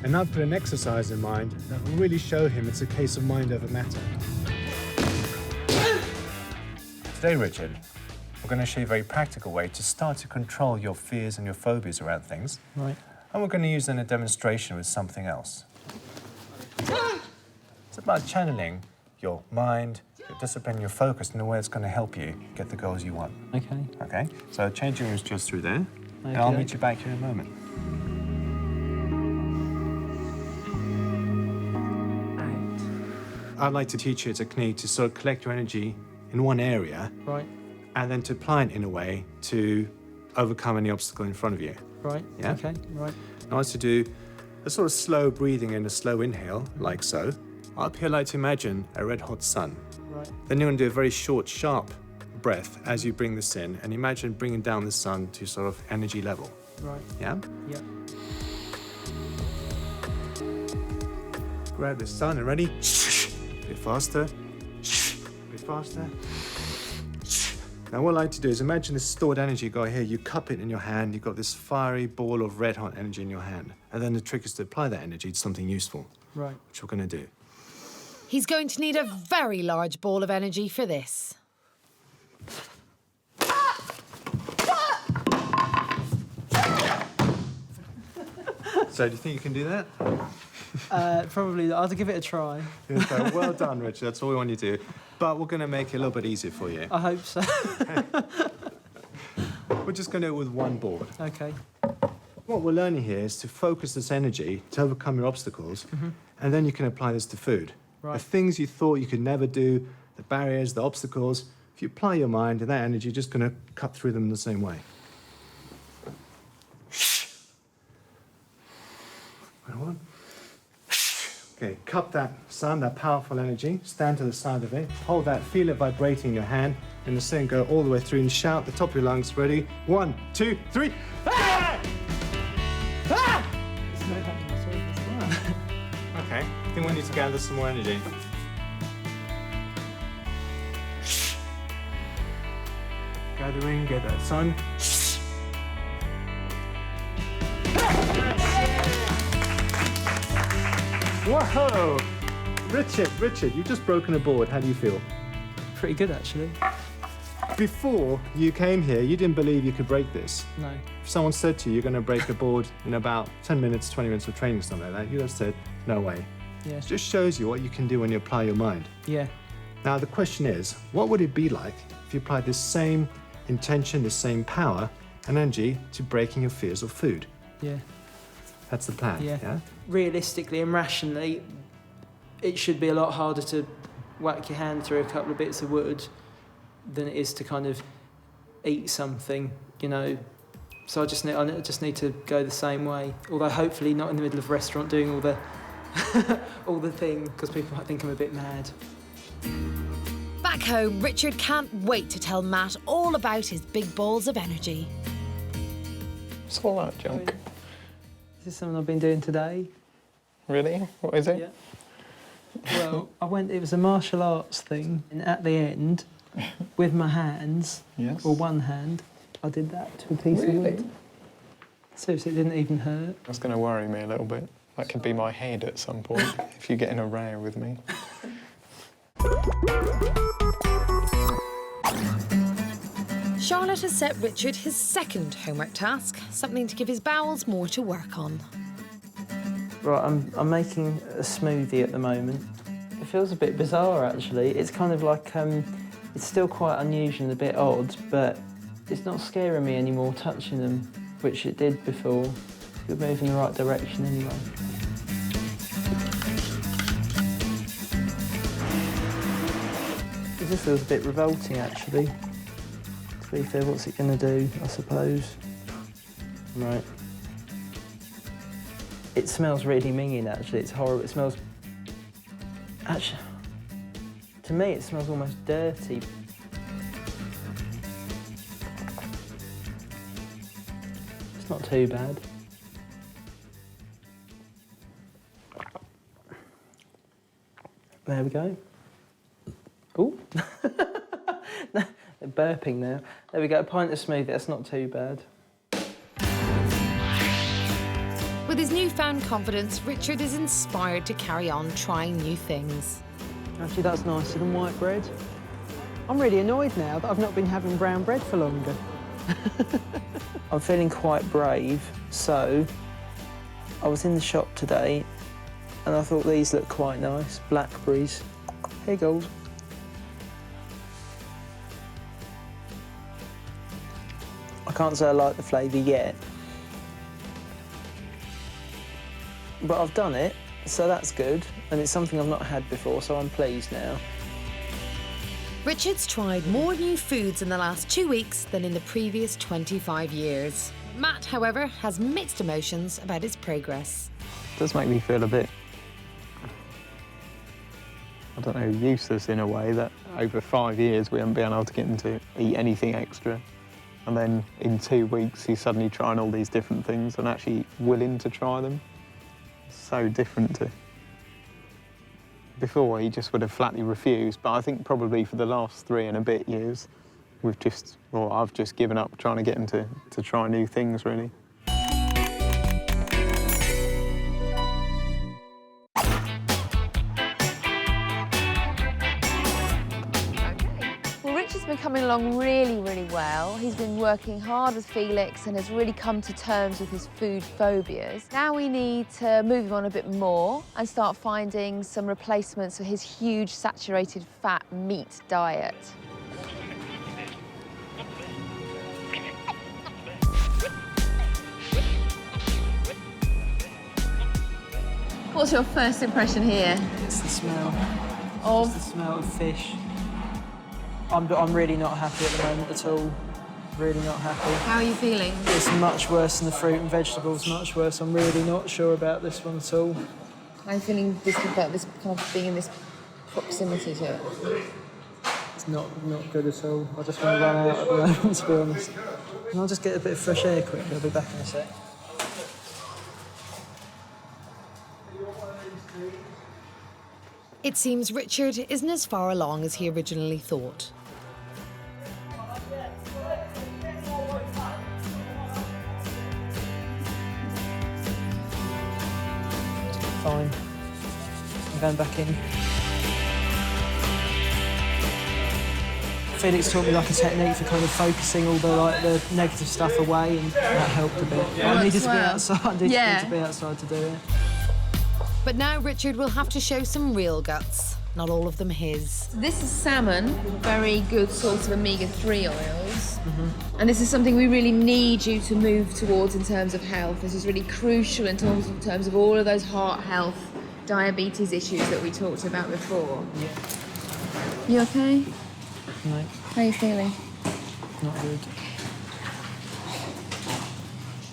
[SPEAKER 5] And I've put an exercise in mind that will really show him it's a case of mind over matter. Today, Richard, we're going to show you a very practical way to start to control your fears and your phobias around things.
[SPEAKER 11] Right.
[SPEAKER 5] And we're going to use then a demonstration with something else. It's about channeling your mind, your discipline, your focus in a way that's going to help you get the goals you want.
[SPEAKER 11] Okay.
[SPEAKER 5] Okay? So changing rooms just through there.
[SPEAKER 11] Okay.
[SPEAKER 5] And I'll meet you back here in a moment. I'd like to teach you a technique to sort of collect your energy in one area.
[SPEAKER 11] Right.
[SPEAKER 5] And then to apply it in a way to overcome any obstacle in front of you.
[SPEAKER 11] Right.
[SPEAKER 5] Yeah?
[SPEAKER 11] Okay. Right.
[SPEAKER 5] I want to do a sort of slow breathing and a slow inhale, like so. Up here, I like to imagine a red-hot sun.
[SPEAKER 11] Right.
[SPEAKER 5] Then you're going to do a very short, sharp breath as you bring this in, and imagine bringing down the sun to sort of energy level.
[SPEAKER 11] Right.
[SPEAKER 5] Yeah?
[SPEAKER 11] Yeah.
[SPEAKER 5] Grab the sun and ready? A bit faster. A bit faster. Now what I like to do is imagine this stored energy you got here, you cup it in your hand, you've got this fiery ball of red-hot energy in your hand. And then the trick is to apply that energy to something useful.
[SPEAKER 11] Right.
[SPEAKER 5] Which we're going to do.
[SPEAKER 1] He's going to need a very large ball of energy for this.
[SPEAKER 5] So do you think you can do that?
[SPEAKER 11] Probably. I'll give it a try.
[SPEAKER 5] Okay, well done, Richard. That's all we want you to do. But we're going to make it a little bit easier for you.
[SPEAKER 11] I hope so.
[SPEAKER 5] We're just going to do it with one board.
[SPEAKER 11] Okay.
[SPEAKER 5] What we're learning here is to focus this energy to overcome your obstacles, and then you can apply this to food.
[SPEAKER 11] Right.
[SPEAKER 5] The things you thought you could never do, the barriers, the obstacles, if you apply your mind and that energy, you're just going to cut through them in the same way. Okay, cup that sun, that powerful energy, stand to the side of it, hold that, feel it vibrating in your hand, and the same go all the way through and shout at the top of your lungs, ready? 1, 2, 3, ah! Ah! Okay, I think we need to gather some more energy. Gathering, get that sun. Whoa! Richard, you've just broken a board. How do you feel?
[SPEAKER 11] Pretty good, actually.
[SPEAKER 5] Before you came here, you didn't believe you could break this.
[SPEAKER 11] No.
[SPEAKER 5] If someone said to you, you're going to break a board in about 10 minutes, 20 minutes of training, something like that, you'd have said, no way.
[SPEAKER 11] Yeah.
[SPEAKER 5] It just shows you what you can do when you apply your mind.
[SPEAKER 11] Yeah.
[SPEAKER 5] Now, the question is, what would it be like if you applied this same intention, this same power and energy to breaking your fears of food?
[SPEAKER 11] Yeah.
[SPEAKER 5] That's the plan,
[SPEAKER 11] yeah? Realistically and rationally, it should be a lot harder to whack your hand through a couple of bits of wood than it is to kind of eat something, you know. So I just need to go the same way. Although hopefully not in the middle of a restaurant doing all the all the thing, because people might think I'm a bit mad.
[SPEAKER 1] Back home, Richard can't wait to tell Matt all about his big balls of energy.
[SPEAKER 6] It's all that junk.
[SPEAKER 11] This is something I've been doing today.
[SPEAKER 6] Really? What is it?
[SPEAKER 11] Yeah. Well, it was a martial arts thing, and at the end, with my hands, or one hand, I did that to a piece of wood. Seriously, it didn't even hurt.
[SPEAKER 6] That's going to worry me a little bit. That could be my head at some point, if you get in a row with me.
[SPEAKER 1] Charlotte has set Richard his second homework task, something to give his bowels more to work on.
[SPEAKER 11] Right, I'm making a smoothie at the moment. It feels a bit bizarre, actually. It's kind of like, it's still quite unusual and a bit odd, but it's not scaring me anymore touching them, which it did before. You're moving in the right direction anyway. This feels a bit revolting, actually. To be fair, what's it going to do, I suppose? Right. It smells really minging, actually. It's horrible. It smells Actually, to me it smells almost dirty. It's not too bad. There we go. Ooh. They're burping now. There we go, a pint of smoothie, that's not too bad.
[SPEAKER 1] With his newfound confidence, Richard is inspired to carry on trying new things.
[SPEAKER 11] Actually, that's nicer than white bread. I'm really annoyed now that I've not been having brown bread for longer. I'm feeling quite brave, so I was in the shop today and I thought these look quite nice, blackberries. Here goes. I can't say I like the flavour yet, but I've done it, so that's good, and it's something I've not had before, so I'm pleased now.
[SPEAKER 1] Richard's tried more new foods in the last 2 weeks than in the previous 25 years. Matt, however, has mixed emotions about his progress.
[SPEAKER 6] It does make me feel a bit, I don't know, useless in a way that over 5 years we haven't been able to get him to eat anything extra. And then in 2 weeks he's suddenly trying all these different things and actually willing to try them. It's so different to before. He just would have flatly refused, but I think probably for the last 3 and a bit years I've just given up trying to get him to try new things, really.
[SPEAKER 4] Richard's been coming along really, really well. He's been working hard with Felix and has really come to terms with his food phobias. Now we need to move him on a bit more and start finding some replacements for his huge saturated fat meat diet. What's your first impression here?
[SPEAKER 11] It's the smell.
[SPEAKER 4] Of?
[SPEAKER 11] It's the smell of fish. I'm really not happy at the moment at all. Really not happy.
[SPEAKER 4] How are you feeling?
[SPEAKER 11] It's much worse than the fruit and vegetables, much worse. I'm really not sure about this one at all.
[SPEAKER 4] How are you feeling about this kind of being in this proximity to it?
[SPEAKER 11] It's not good at all. I just want to run out at the moment, to be honest. And I'll just get a bit of fresh air quickly. I'll be back in a sec.
[SPEAKER 1] It seems Richard isn't as far along as he originally thought.
[SPEAKER 11] Fine. I'm going back in. Felix taught me like a technique for kind of focusing all the negative stuff away, and that helped a bit. I needed to be outside. I needed to be outside to do it.
[SPEAKER 1] But now Richard will have to show some real guts, not all of them his.
[SPEAKER 4] This is salmon, very good source of omega-3 oils. And this is something we really need you to move towards in terms of health. This is really crucial in terms of all of those heart health, diabetes issues that we talked about before.
[SPEAKER 11] Yeah.
[SPEAKER 4] You okay?
[SPEAKER 11] No.
[SPEAKER 4] How are you feeling?
[SPEAKER 11] Not good.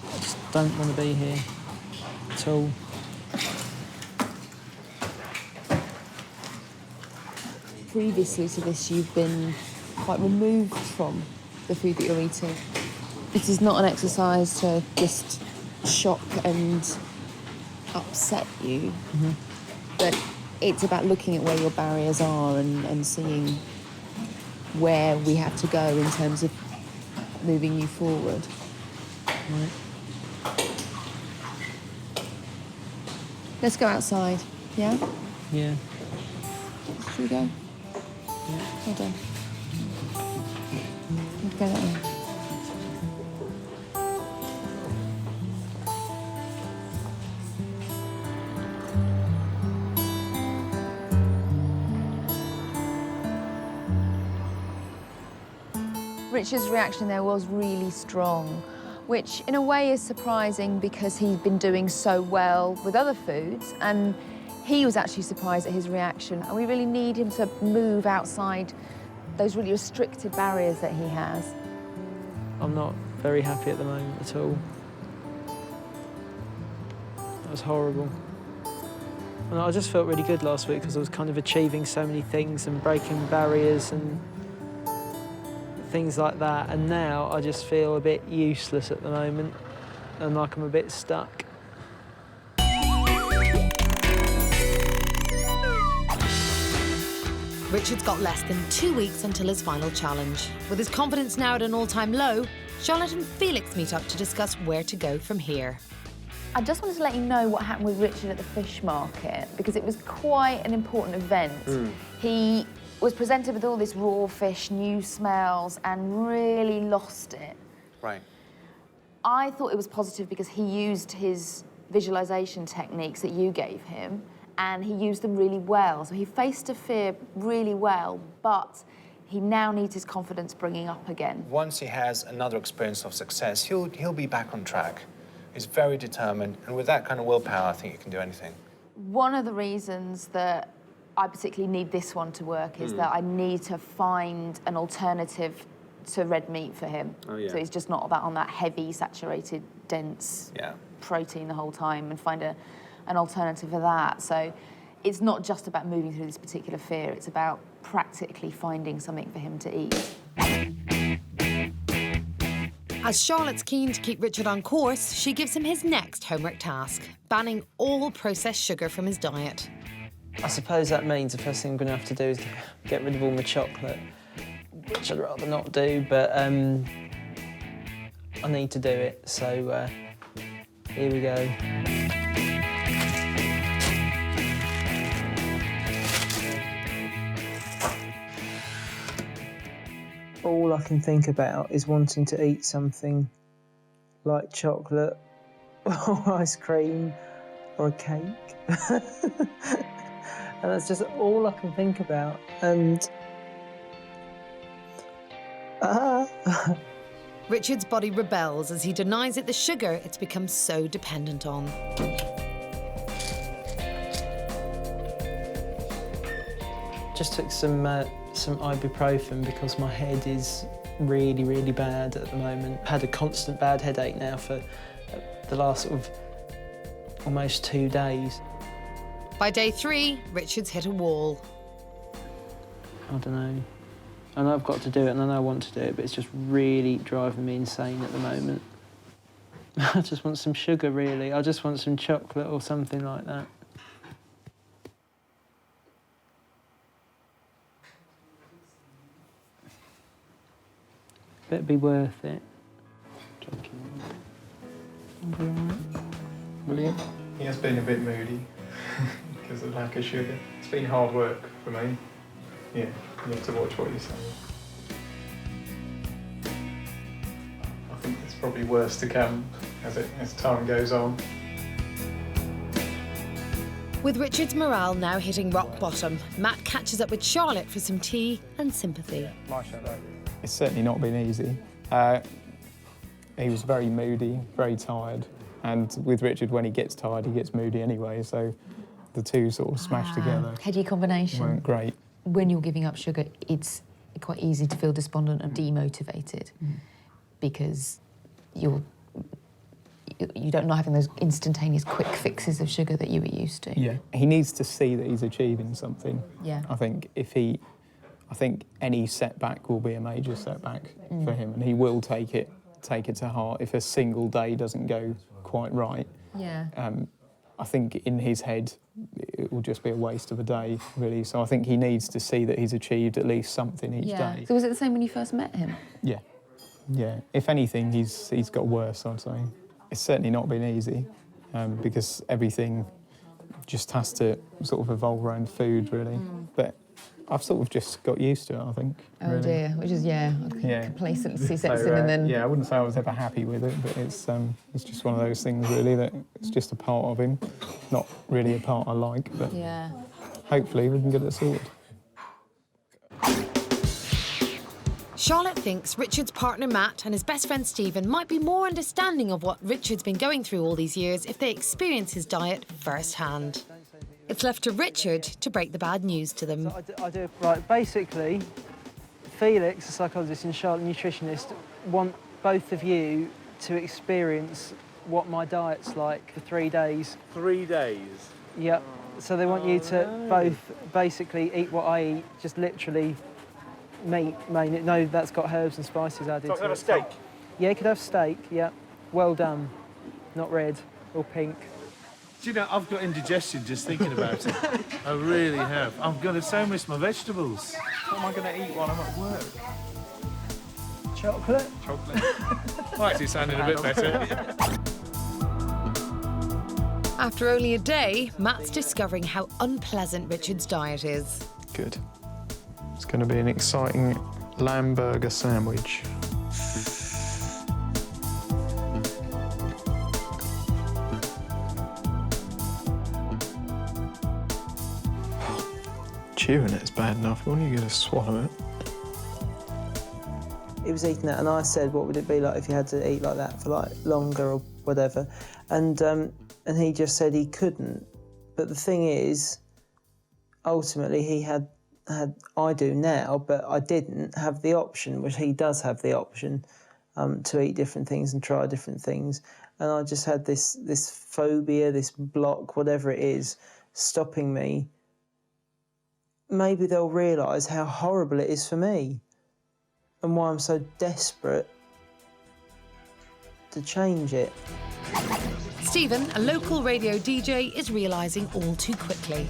[SPEAKER 11] I just don't want to be here at all.
[SPEAKER 4] Previously to this, you've been quite removed from the food that you're eating. This is not an exercise to just shock and upset you, but it's about looking at where your barriers are and seeing where we have to go in terms of moving you forward.
[SPEAKER 11] Right.
[SPEAKER 4] Let's go outside, yeah?
[SPEAKER 11] Yeah.
[SPEAKER 4] Should we go?
[SPEAKER 11] Yeah.
[SPEAKER 4] Hold on. Let's go that way. Richard's reaction there was really strong, which in a way is surprising because he's been doing so well with other foods, and he was actually surprised at his reaction, and we really need him to move outside those really restricted barriers that he has.
[SPEAKER 11] I'm not very happy at the moment at all. That was horrible. And I just felt really good last week because I was kind of achieving so many things and breaking barriers and things like that. And now I just feel a bit useless at the moment and like I'm a bit stuck.
[SPEAKER 1] Richard's got less than 2 weeks until his final challenge. With his confidence now at an all-time low, Charlotte and Felix meet up to discuss where to go from here.
[SPEAKER 4] I just wanted to let you know what happened with Richard at the fish market, because it was quite an important event. He was presented with all this raw fish, new smells, and really lost it.
[SPEAKER 5] Right.
[SPEAKER 4] I thought it was positive because he used his visualisation techniques that you gave him, and he used them really well. So he faced a fear really well, but he now needs his confidence bringing up again.
[SPEAKER 5] Once he has another experience of success, he'll be back on track. He's very determined, and with that kind of willpower, I think he can do anything.
[SPEAKER 4] One of the reasons that I particularly need this one to work is that I need to find an alternative to red meat for him.
[SPEAKER 5] Oh, yeah.
[SPEAKER 4] So he's just not on that heavy, saturated, dense protein the whole time, and find an alternative for that. So it's not just about moving through this particular fear, it's about practically finding something for him to eat.
[SPEAKER 1] As Charlotte's keen to keep Richard on course, she gives him his next homework task, banning all processed sugar from his diet.
[SPEAKER 11] I suppose that means the first thing I'm going to have to do is get rid of all my chocolate, which I'd rather not do, but I need to do it, so here we go. All I can think about is wanting to eat something like chocolate or ice cream or a cake. And that's just all I can think about. And
[SPEAKER 1] Richard's body rebels as he denies it the sugar it's become so dependent on.
[SPEAKER 11] just took some ibuprofen because my head is really, really bad at the moment. Had a constant bad headache now for the last sort of almost 2 days.
[SPEAKER 1] By day 3, Richard's hit a wall.
[SPEAKER 11] I don't know. I know I've got to do it and I know I want to do it, but it's just really driving me insane at the moment. I just want some sugar, really. I just want some chocolate or something like that. Better be worth it.
[SPEAKER 6] Brilliant. He has been a bit moody because of lack of sugar. It's been hard work for me. Yeah, you have to watch what you say. I think it's probably worse to come as time goes on.
[SPEAKER 1] With Richard's morale now hitting rock bottom, Matt catches up with Charlotte for some tea and sympathy.
[SPEAKER 6] It's certainly not been easy. He was very moody, very tired, and with Richard, when he gets tired, he gets moody anyway, so the two sort of smashed together.
[SPEAKER 4] Heady combination.
[SPEAKER 6] Weren't great.
[SPEAKER 4] When you're giving up sugar, it's quite easy to feel despondent and demotivated because you don't know having those instantaneous quick fixes of sugar that you were used to.
[SPEAKER 6] Yeah, he needs to see that he's achieving something.
[SPEAKER 4] Yeah.
[SPEAKER 6] I think any setback will be a major setback for him, and he will take it to heart if a single day doesn't go quite right.
[SPEAKER 4] Yeah.
[SPEAKER 6] I think in his head it will just be a waste of a day, really. So I think he needs to see that he's achieved at least something each day.
[SPEAKER 4] So was it the same when you first met him?
[SPEAKER 6] Yeah. Yeah. If anything, he's got worse, I'd say. It's certainly not been easy because everything just has to sort of evolve around food, really. But I've sort of just got used to it, I think.
[SPEAKER 4] Oh
[SPEAKER 6] really.
[SPEAKER 4] dear, which is, complacency sets in and then...
[SPEAKER 6] Yeah, I wouldn't say I was ever happy with it, but it's just one of those things, really, that it's just a part of him. Not really a part I like, but hopefully we can get it sorted.
[SPEAKER 1] Charlotte thinks Richard's partner Matt and his best friend Stephen might be more understanding of what Richard's been going through all these years if they experience his diet firsthand. It's left to Richard to break the bad news to them.
[SPEAKER 11] So I do right, basically, Felix, the psychologist, and Charlotte, nutritionist, want both of you to experience what my diet's like for 3 days.
[SPEAKER 8] 3 days?
[SPEAKER 11] Yep. So they want you to both basically eat what I eat, just literally meat, mainly. No, that's got herbs and spices added
[SPEAKER 7] So I
[SPEAKER 11] to
[SPEAKER 7] can have a
[SPEAKER 11] it.
[SPEAKER 7] steak?
[SPEAKER 11] Yeah, you could have steak, yeah. Well done. Not red or pink.
[SPEAKER 7] Do you know, I've got indigestion just thinking about it. I really have. I'm going to so miss my vegetables.
[SPEAKER 6] What am I going to eat while I'm at work?
[SPEAKER 11] Chocolate?
[SPEAKER 6] Chocolate. Oh, actually sounding a bit better.
[SPEAKER 1] After only a day, Matt's discovering how unpleasant Richard's diet is.
[SPEAKER 6] Good. It's going to be an exciting lamb burger sandwich. Chewing it's bad enough. When you get to swallow it.
[SPEAKER 11] He was eating that, and I said, what would it be like if you had to eat like that for like longer or whatever? And he just said he couldn't. But the thing is, ultimately he had I do now, but I didn't have the option, which he does have the option to eat different things and try different things. And I just had this phobia, this block, whatever it is, stopping me. Maybe they'll realise how horrible it is for me and why I'm so desperate to change it.
[SPEAKER 1] Stephen, a local radio DJ, is realising all too quickly.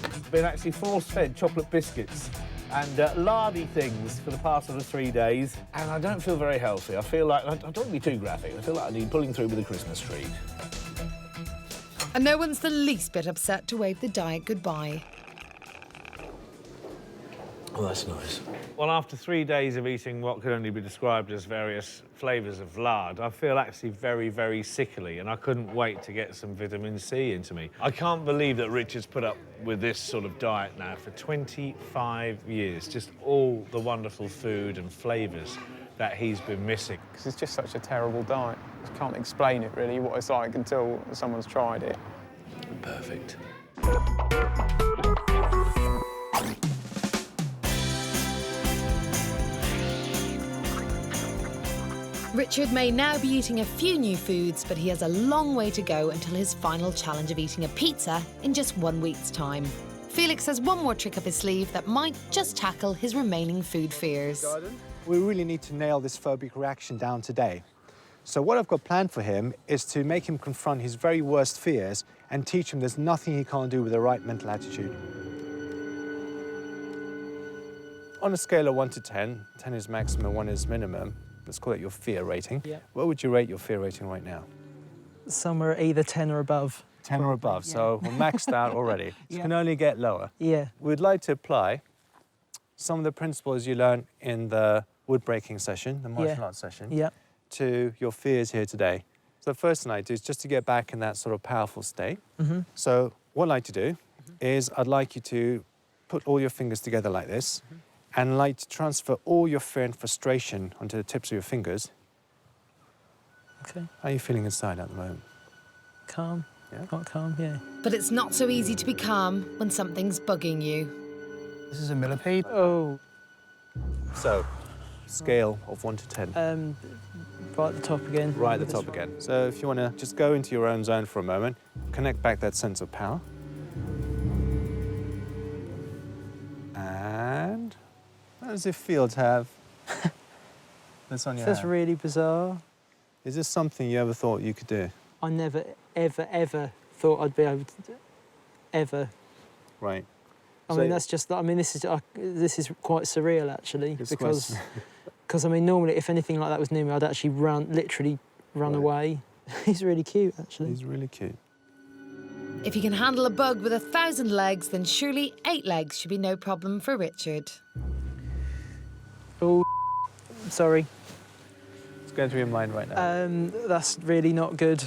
[SPEAKER 7] I've been actually force-fed chocolate biscuits and lardy things for the past sort of 3 days, and I don't feel very healthy. I feel like, I don't want to be too graphic, I feel like I need pulling through with a Christmas tree.
[SPEAKER 1] And no one's the least bit upset to wave the diet goodbye.
[SPEAKER 7] Oh, that's nice. Well, after 3 days of eating what could only be described as various flavours of lard, I feel actually very, very sickly, and I couldn't wait to get some vitamin C into me. I can't believe that Richard's put up with this sort of diet now for 25 years, just all the wonderful food and flavours that he's been missing.
[SPEAKER 6] Because it's just such a terrible diet. I can't explain it, really, what it's like until someone's tried it.
[SPEAKER 7] Perfect.
[SPEAKER 1] Richard may now be eating a few new foods, but he has a long way to go until his final challenge of eating a pizza in just 1 week's time. Felix has one more trick up his sleeve that might just tackle his remaining food fears.
[SPEAKER 5] We really need to nail this phobic reaction down today. So what I've got planned for him is to make him confront his very worst fears and teach him there's nothing he can't do with the right mental attitude. On a scale of 1 to 10, 10 is maximum, 1 is minimum. Let's call it your fear rating.
[SPEAKER 11] Yeah.
[SPEAKER 5] What would you rate your fear rating right now?
[SPEAKER 11] Somewhere either 10 or above.
[SPEAKER 5] 10 or above, yeah. So we're maxed out already. It can only get lower.
[SPEAKER 11] Yeah.
[SPEAKER 5] We'd like to apply some of the principles you learned in the wood breaking session, the martial arts session, to your fears here today. So the first thing I do is just to get back in that sort of powerful state.
[SPEAKER 11] Mm-hmm.
[SPEAKER 5] So what I'd like to do is I'd like you to put all your fingers together like this, and like to transfer all your fear and frustration onto the tips of your fingers.
[SPEAKER 11] Okay.
[SPEAKER 5] How are you feeling inside at the moment?
[SPEAKER 11] Calm.
[SPEAKER 5] Yeah?
[SPEAKER 11] Quite calm, yeah.
[SPEAKER 1] But it's not so easy to be calm when something's bugging you.
[SPEAKER 10] This is a millipede.
[SPEAKER 11] Oh.
[SPEAKER 5] So, scale of 1 to 10.
[SPEAKER 11] Right at the top again.
[SPEAKER 5] Right at the top again. So if you want to just go into your own zone for a moment, connect back that sense of power. And how does it feel to have this on your
[SPEAKER 11] That's
[SPEAKER 5] hand?
[SPEAKER 11] really bizarre.
[SPEAKER 5] Is this something you ever thought you could do?
[SPEAKER 11] I never, ever, ever thought I'd be able to, ever.
[SPEAKER 5] Right.
[SPEAKER 11] I mean, that's just, I mean, this is quite surreal, actually, because I mean, normally, if anything like that was near me, I'd actually literally run away. He's really cute, actually.
[SPEAKER 5] He's really cute.
[SPEAKER 1] If you can handle a bug with 1,000 legs, then surely 8 legs should be no problem for Richard.
[SPEAKER 11] Oh, sorry.
[SPEAKER 5] It's going through your mind right now.
[SPEAKER 11] That's really not good.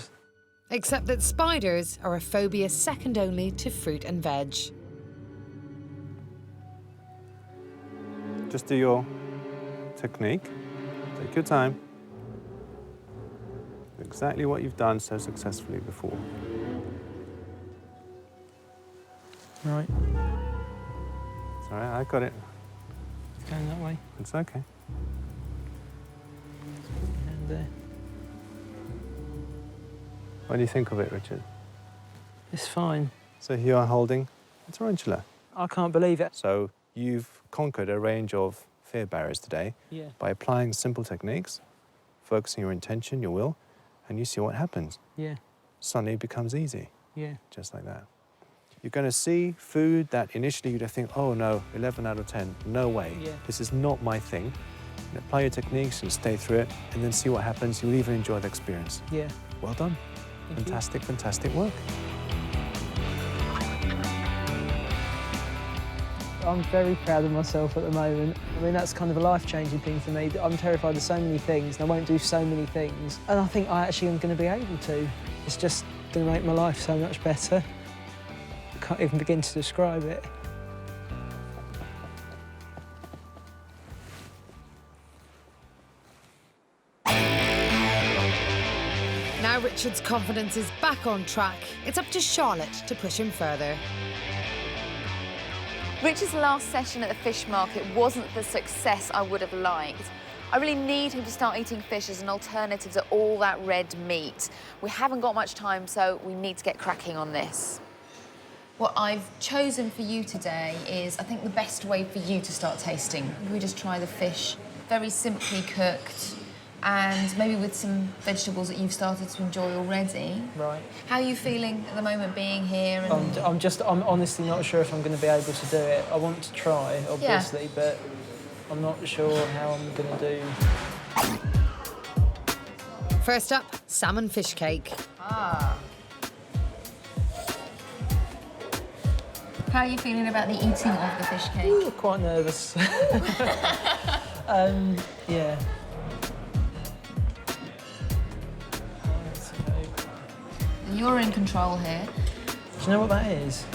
[SPEAKER 1] Except that spiders are a phobia second only to fruit and veg.
[SPEAKER 5] Just do your technique. Take your time. Exactly what you've done so successfully before.
[SPEAKER 11] Right.
[SPEAKER 5] It's all right, I got it.
[SPEAKER 11] It's going that way.
[SPEAKER 5] It's okay.
[SPEAKER 11] And there.
[SPEAKER 5] What do you think of it, Richard?
[SPEAKER 11] It's fine.
[SPEAKER 5] So here you are holding a tarantula.
[SPEAKER 11] I can't believe it.
[SPEAKER 5] So you've conquered a range of fear barriers today by applying simple techniques, focusing your intention, your will, and you see what happens.
[SPEAKER 11] Yeah.
[SPEAKER 5] Suddenly it becomes easy.
[SPEAKER 11] Yeah.
[SPEAKER 5] Just like that. You're going to see food that initially you'd think, oh no, 11 out of 10, no way.
[SPEAKER 11] Yeah.
[SPEAKER 5] This is not my thing. And apply your techniques and stay through it, and then see what happens. You'll even enjoy the experience.
[SPEAKER 11] Yeah.
[SPEAKER 5] Well done. Fantastic, fantastic work.
[SPEAKER 11] I'm very proud of myself at the moment. I mean, that's kind of a life-changing thing for me. I'm terrified of so many things, and I won't do so many things. And I think I actually am going to be able to. It's just going to make my life so much better. I can't even begin to describe it.
[SPEAKER 1] Now Richard's confidence is back on track. It's up to Charlotte to push him further.
[SPEAKER 4] Richard's last session at the fish market wasn't the success I would have liked. I really need him to start eating fish as an alternative to all that red meat. We haven't got much time, so we need to get cracking on this. What I've chosen for you today is, I think, the best way for you to start tasting. We just try the fish very simply cooked, and maybe with some vegetables that you've started to enjoy already.
[SPEAKER 11] Right.
[SPEAKER 4] How are you feeling at the moment being here? And
[SPEAKER 11] I'm honestly not sure if I'm going to be able to do it. I want to try, obviously, but I'm not sure how I'm going to do.
[SPEAKER 1] First up, salmon fish cake.
[SPEAKER 4] Ah. How are you feeling about the eating of the fish cake?
[SPEAKER 11] Ooh, quite nervous. Yeah.
[SPEAKER 4] You're in control here.
[SPEAKER 11] Do you know what that is?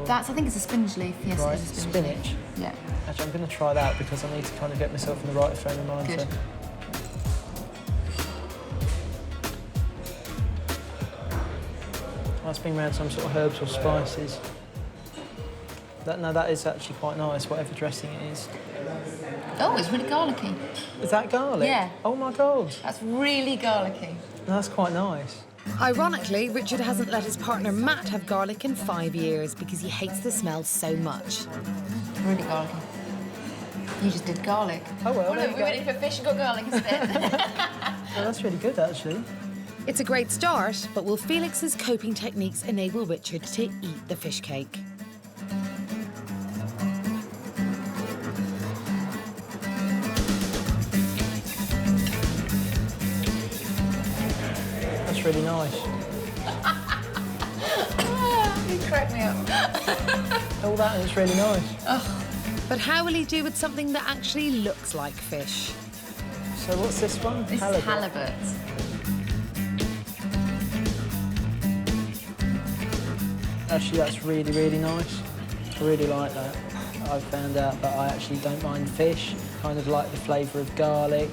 [SPEAKER 4] I think it's a spinach leaf. Yes,
[SPEAKER 11] Right,
[SPEAKER 4] it is a spinach
[SPEAKER 11] spinach.
[SPEAKER 4] leaf. Yeah.
[SPEAKER 11] Actually, I'm going to try that because I need to kind of get myself in the right frame of mind.
[SPEAKER 4] Good.
[SPEAKER 11] So. That's been around some sort of herbs or spices. That is actually quite nice, whatever dressing it is.
[SPEAKER 4] Oh, it's really garlicky.
[SPEAKER 11] Is that garlic?
[SPEAKER 4] Yeah.
[SPEAKER 11] Oh my God.
[SPEAKER 4] That's really garlicky.
[SPEAKER 11] That's quite nice.
[SPEAKER 1] Ironically, Richard hasn't let his partner Matt have garlic in 5 years because he hates the smell so much.
[SPEAKER 4] Really garlicky. You just did garlic.
[SPEAKER 11] Oh well,
[SPEAKER 4] Oh,
[SPEAKER 11] there
[SPEAKER 4] no,
[SPEAKER 11] you
[SPEAKER 4] we
[SPEAKER 11] go.
[SPEAKER 4] went in for fish and got garlic instead.
[SPEAKER 11] Oh, that's really good, actually.
[SPEAKER 1] It's a great start, but will Felix's coping techniques enable Richard to eat the fish cake?
[SPEAKER 11] That's really nice.
[SPEAKER 4] You crack me up.
[SPEAKER 11] All that, and it's really nice.
[SPEAKER 1] But how will he do with something that actually looks like fish?
[SPEAKER 11] So what's this one?
[SPEAKER 4] This is halibut.
[SPEAKER 11] Actually, that's really, really nice. I really like that. I've found out that I actually don't mind fish. Kind of like the flavour of garlic.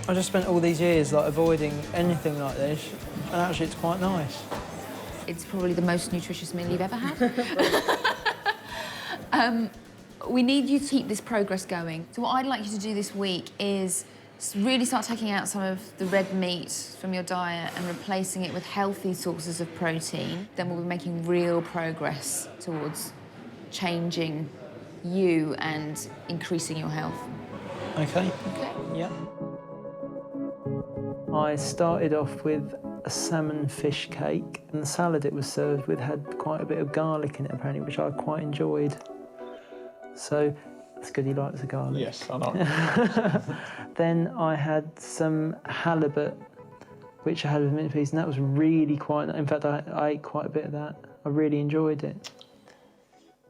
[SPEAKER 11] I just spent all these years like avoiding anything like this, and actually it's quite nice.
[SPEAKER 4] It's probably the most nutritious meal you've ever had. We need you to keep this progress going. So what I'd like you to do this week is really start taking out some of the red meat from your diet and replacing it with healthy sources of protein. Then we'll be making real progress towards changing you and increasing your health.
[SPEAKER 11] Okay.
[SPEAKER 4] Okay.
[SPEAKER 11] Yeah. I started off with a salmon fish cake, and the salad it was served with had quite a bit of garlic in it, apparently, which I quite enjoyed. So it's good he likes the garlic.
[SPEAKER 6] Yes, I know.
[SPEAKER 11] Then I had some halibut, which I had with mince peas, and that was really quite... In fact, I ate quite a bit of that. I really enjoyed it.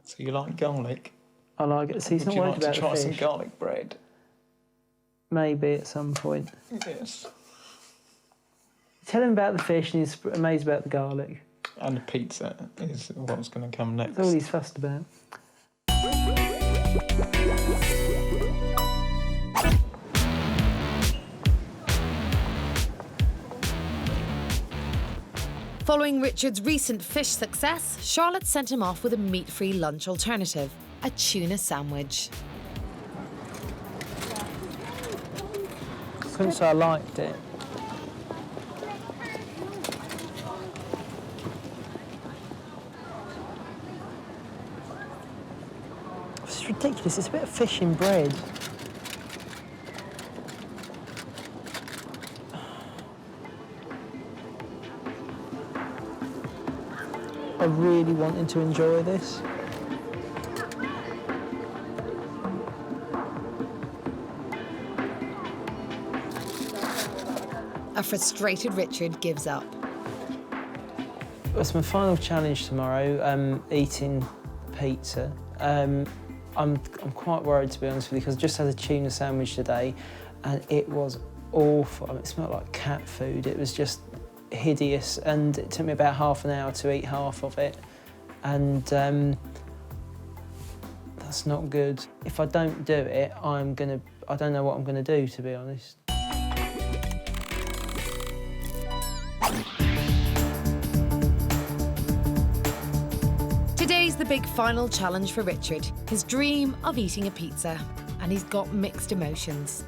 [SPEAKER 6] So you like garlic?
[SPEAKER 11] I like it. See, he's not
[SPEAKER 6] Would you
[SPEAKER 11] worried
[SPEAKER 6] like to
[SPEAKER 11] about
[SPEAKER 6] try
[SPEAKER 11] the
[SPEAKER 6] some
[SPEAKER 11] fish.
[SPEAKER 6] garlic bread?
[SPEAKER 11] Maybe at some point.
[SPEAKER 6] Yes.
[SPEAKER 11] Tell him about the fish, and he's amazed about the garlic.
[SPEAKER 6] And the pizza is what's going to come next.
[SPEAKER 11] That's all he's fussed about.
[SPEAKER 1] Following Richard's recent fish success, Charlotte sent him off with a meat-free lunch alternative, a tuna sandwich.
[SPEAKER 11] Couldn't say I liked it. ridiculous. It's a bit of fish in bread. I really wanted to enjoy this.
[SPEAKER 1] A frustrated Richard gives up.
[SPEAKER 11] That's my final challenge tomorrow, eating pizza. I'm quite worried, to be honest with you, because I just had a tuna sandwich today and it was awful. I mean, it smelled like cat food. It was just hideous, and it took me about half an hour to eat half of it. And that's not good. If I don't do it, I don't know what I'm gonna do, to be honest.
[SPEAKER 1] Today's the big final challenge for Richard, his dream of eating a pizza, and he's got mixed emotions.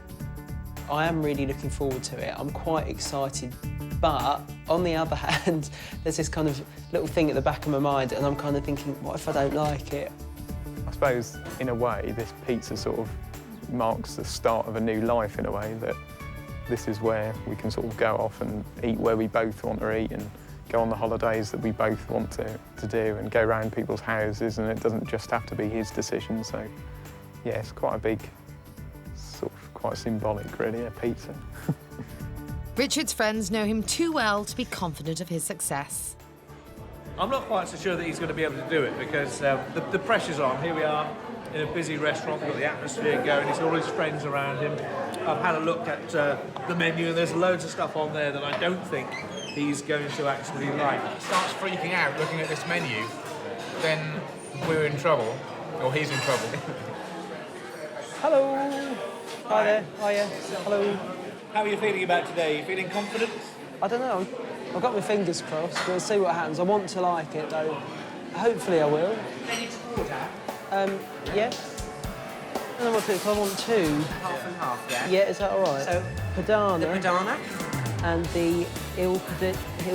[SPEAKER 11] I am really looking forward to it. I'm quite excited, but on the other hand, there's this kind of little thing at the back of my mind, and I'm kind of thinking, what if I don't like it?
[SPEAKER 6] I suppose, in a way, this pizza sort of marks the start of a new life, in a way, that this is where we can sort of go off and eat where we both want to eat and go on the holidays that we both want to do and go around people's houses, and it doesn't just have to be his decision. So, yeah, it's quite a big, sort of quite symbolic, really, a pizza.
[SPEAKER 1] Richard's friends know him too well to be confident of his success.
[SPEAKER 7] I'm not quite so sure that he's going to be able to do it because the pressure's on. Here we are in a busy restaurant, we've got the atmosphere going, he's got all his friends around him. I've had a look at the menu and there's loads of stuff on there that I don't think he's going to actually like.
[SPEAKER 12] If he starts freaking out looking at this menu, then we're in trouble, or he's in trouble.
[SPEAKER 11] Hello. Hi there. Hiya. Hello.
[SPEAKER 7] How are you feeling about today? You feeling confident?
[SPEAKER 11] I don't know. I've got my fingers crossed. We'll see what happens. I want to like it, though. Hopefully I will.
[SPEAKER 12] Ready to order?
[SPEAKER 11] Yeah. I don't know what to do, if I want two.
[SPEAKER 12] Half and half, yeah?
[SPEAKER 11] Yeah, is that all right?
[SPEAKER 12] So,
[SPEAKER 11] Padana.
[SPEAKER 12] the Padana.
[SPEAKER 11] And the Il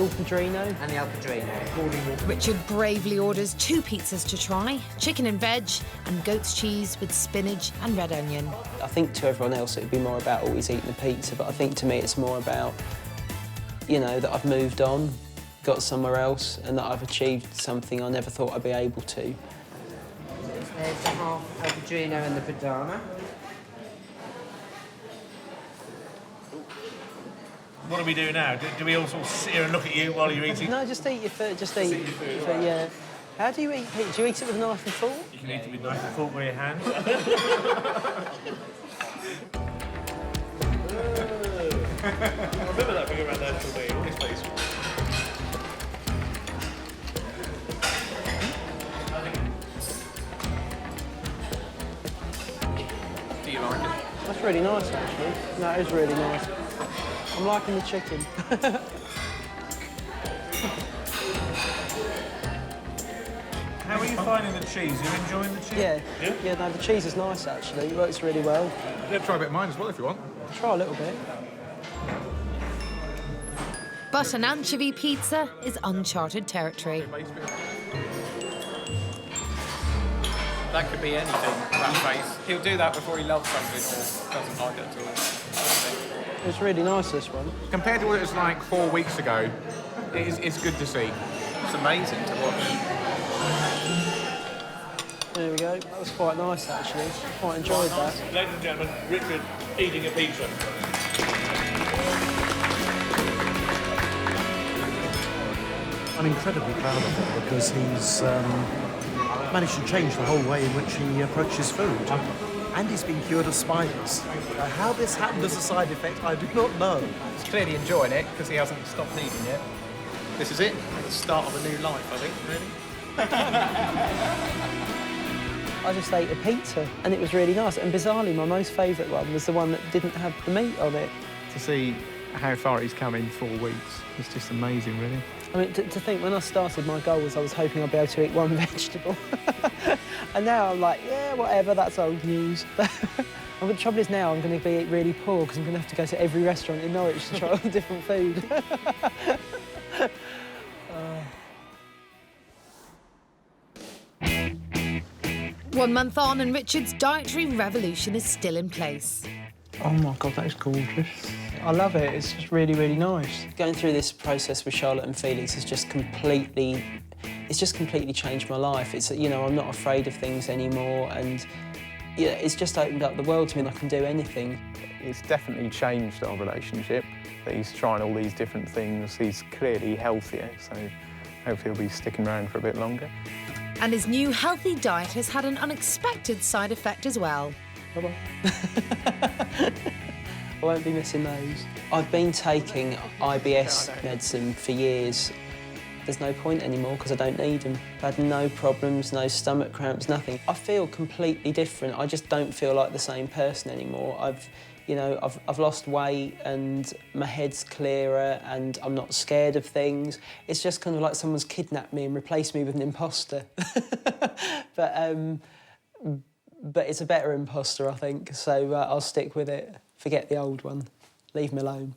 [SPEAKER 11] Padrino.
[SPEAKER 12] And the El Padrino.
[SPEAKER 1] Richard bravely orders 2 pizzas to try, chicken and veg, and goat's cheese with spinach and red onion.
[SPEAKER 11] I think to everyone else it would be more about always eating a pizza, but I think to me it's more about, you know, that I've moved on, got somewhere else, and that I've achieved something I never thought I'd be able to.
[SPEAKER 12] There's the half El Padrino and the Padana.
[SPEAKER 7] What do we do now? Do we all sort of sit here and look at you while you're eating?
[SPEAKER 11] No, just eat your food, just eat. Your food, yeah. How do you eat pizza? Do you eat it with a knife and fork?
[SPEAKER 7] You can eat it with knife and fork with your hands. I remember that thing around there for me. This place.
[SPEAKER 12] Do you like it?
[SPEAKER 11] That's really nice, actually. No, it is really nice. I'm liking the chicken.
[SPEAKER 7] How are you finding the cheese? Are you enjoying the cheese?
[SPEAKER 11] Yeah, no, the cheese is nice, actually. It works really well.
[SPEAKER 12] You can try a bit of mine as well if you want.
[SPEAKER 11] Try a little bit.
[SPEAKER 1] But an anchovy pizza is uncharted territory.
[SPEAKER 12] That could be anything, that face. He'll do that before he loves something or doesn't like it at all.
[SPEAKER 11] It's really nice, this one.
[SPEAKER 12] Compared to what it was like 4 weeks ago, it's good to see. It's amazing to watch.
[SPEAKER 11] There we go. That was quite nice, actually. I quite enjoyed that.
[SPEAKER 7] Ladies and gentlemen, Richard eating a pizza.
[SPEAKER 10] I'm incredibly proud of him because he's managed to change the whole way in which he approaches food. And he's been cured of spiders. How this happened as a side effect, I do not know.
[SPEAKER 12] He's clearly enjoying it because he hasn't stopped eating yet. This is it, the start of a new life, I think, really.
[SPEAKER 11] I just ate a pizza and it was really nice. And bizarrely, my most favourite one was the one that didn't have the meat on it.
[SPEAKER 6] To see how far he's come in 4 weeks, it's just amazing, really.
[SPEAKER 11] I mean, to think when I started, my goal was I was hoping I'd be able to eat one vegetable. And now I'm like, yeah, whatever, that's old news. The trouble is now I'm going to be really poor because I'm going to have to go to every restaurant in Norwich to try all the different food.
[SPEAKER 1] 1 month on and Richard's dietary revolution is still in place.
[SPEAKER 2] Oh my God, that is gorgeous. I love it. It's just really, really nice.
[SPEAKER 11] Going through this process with Charlotte and Felix has just completely changed my life. It's, you know, I'm not afraid of things anymore, and yeah, it's just opened up the world to me, and I can do anything.
[SPEAKER 6] It's definitely changed our relationship. He's trying all these different things. He's clearly healthier, so hopefully he'll be sticking around for a bit longer.
[SPEAKER 1] And his new healthy diet has had an unexpected side effect as well.
[SPEAKER 11] Bye-bye. I won't be missing those. I've been taking IBS medicine for years. There's no point anymore because I don't need them. I've had no problems, no stomach cramps, nothing. I feel completely different. I just don't feel like the same person anymore. I've lost weight and my head's clearer and I'm not scared of things. It's just kind of like someone's kidnapped me and replaced me with an imposter. But it's a better imposter, I think, so I'll stick with it. Forget the old one. Leave me alone.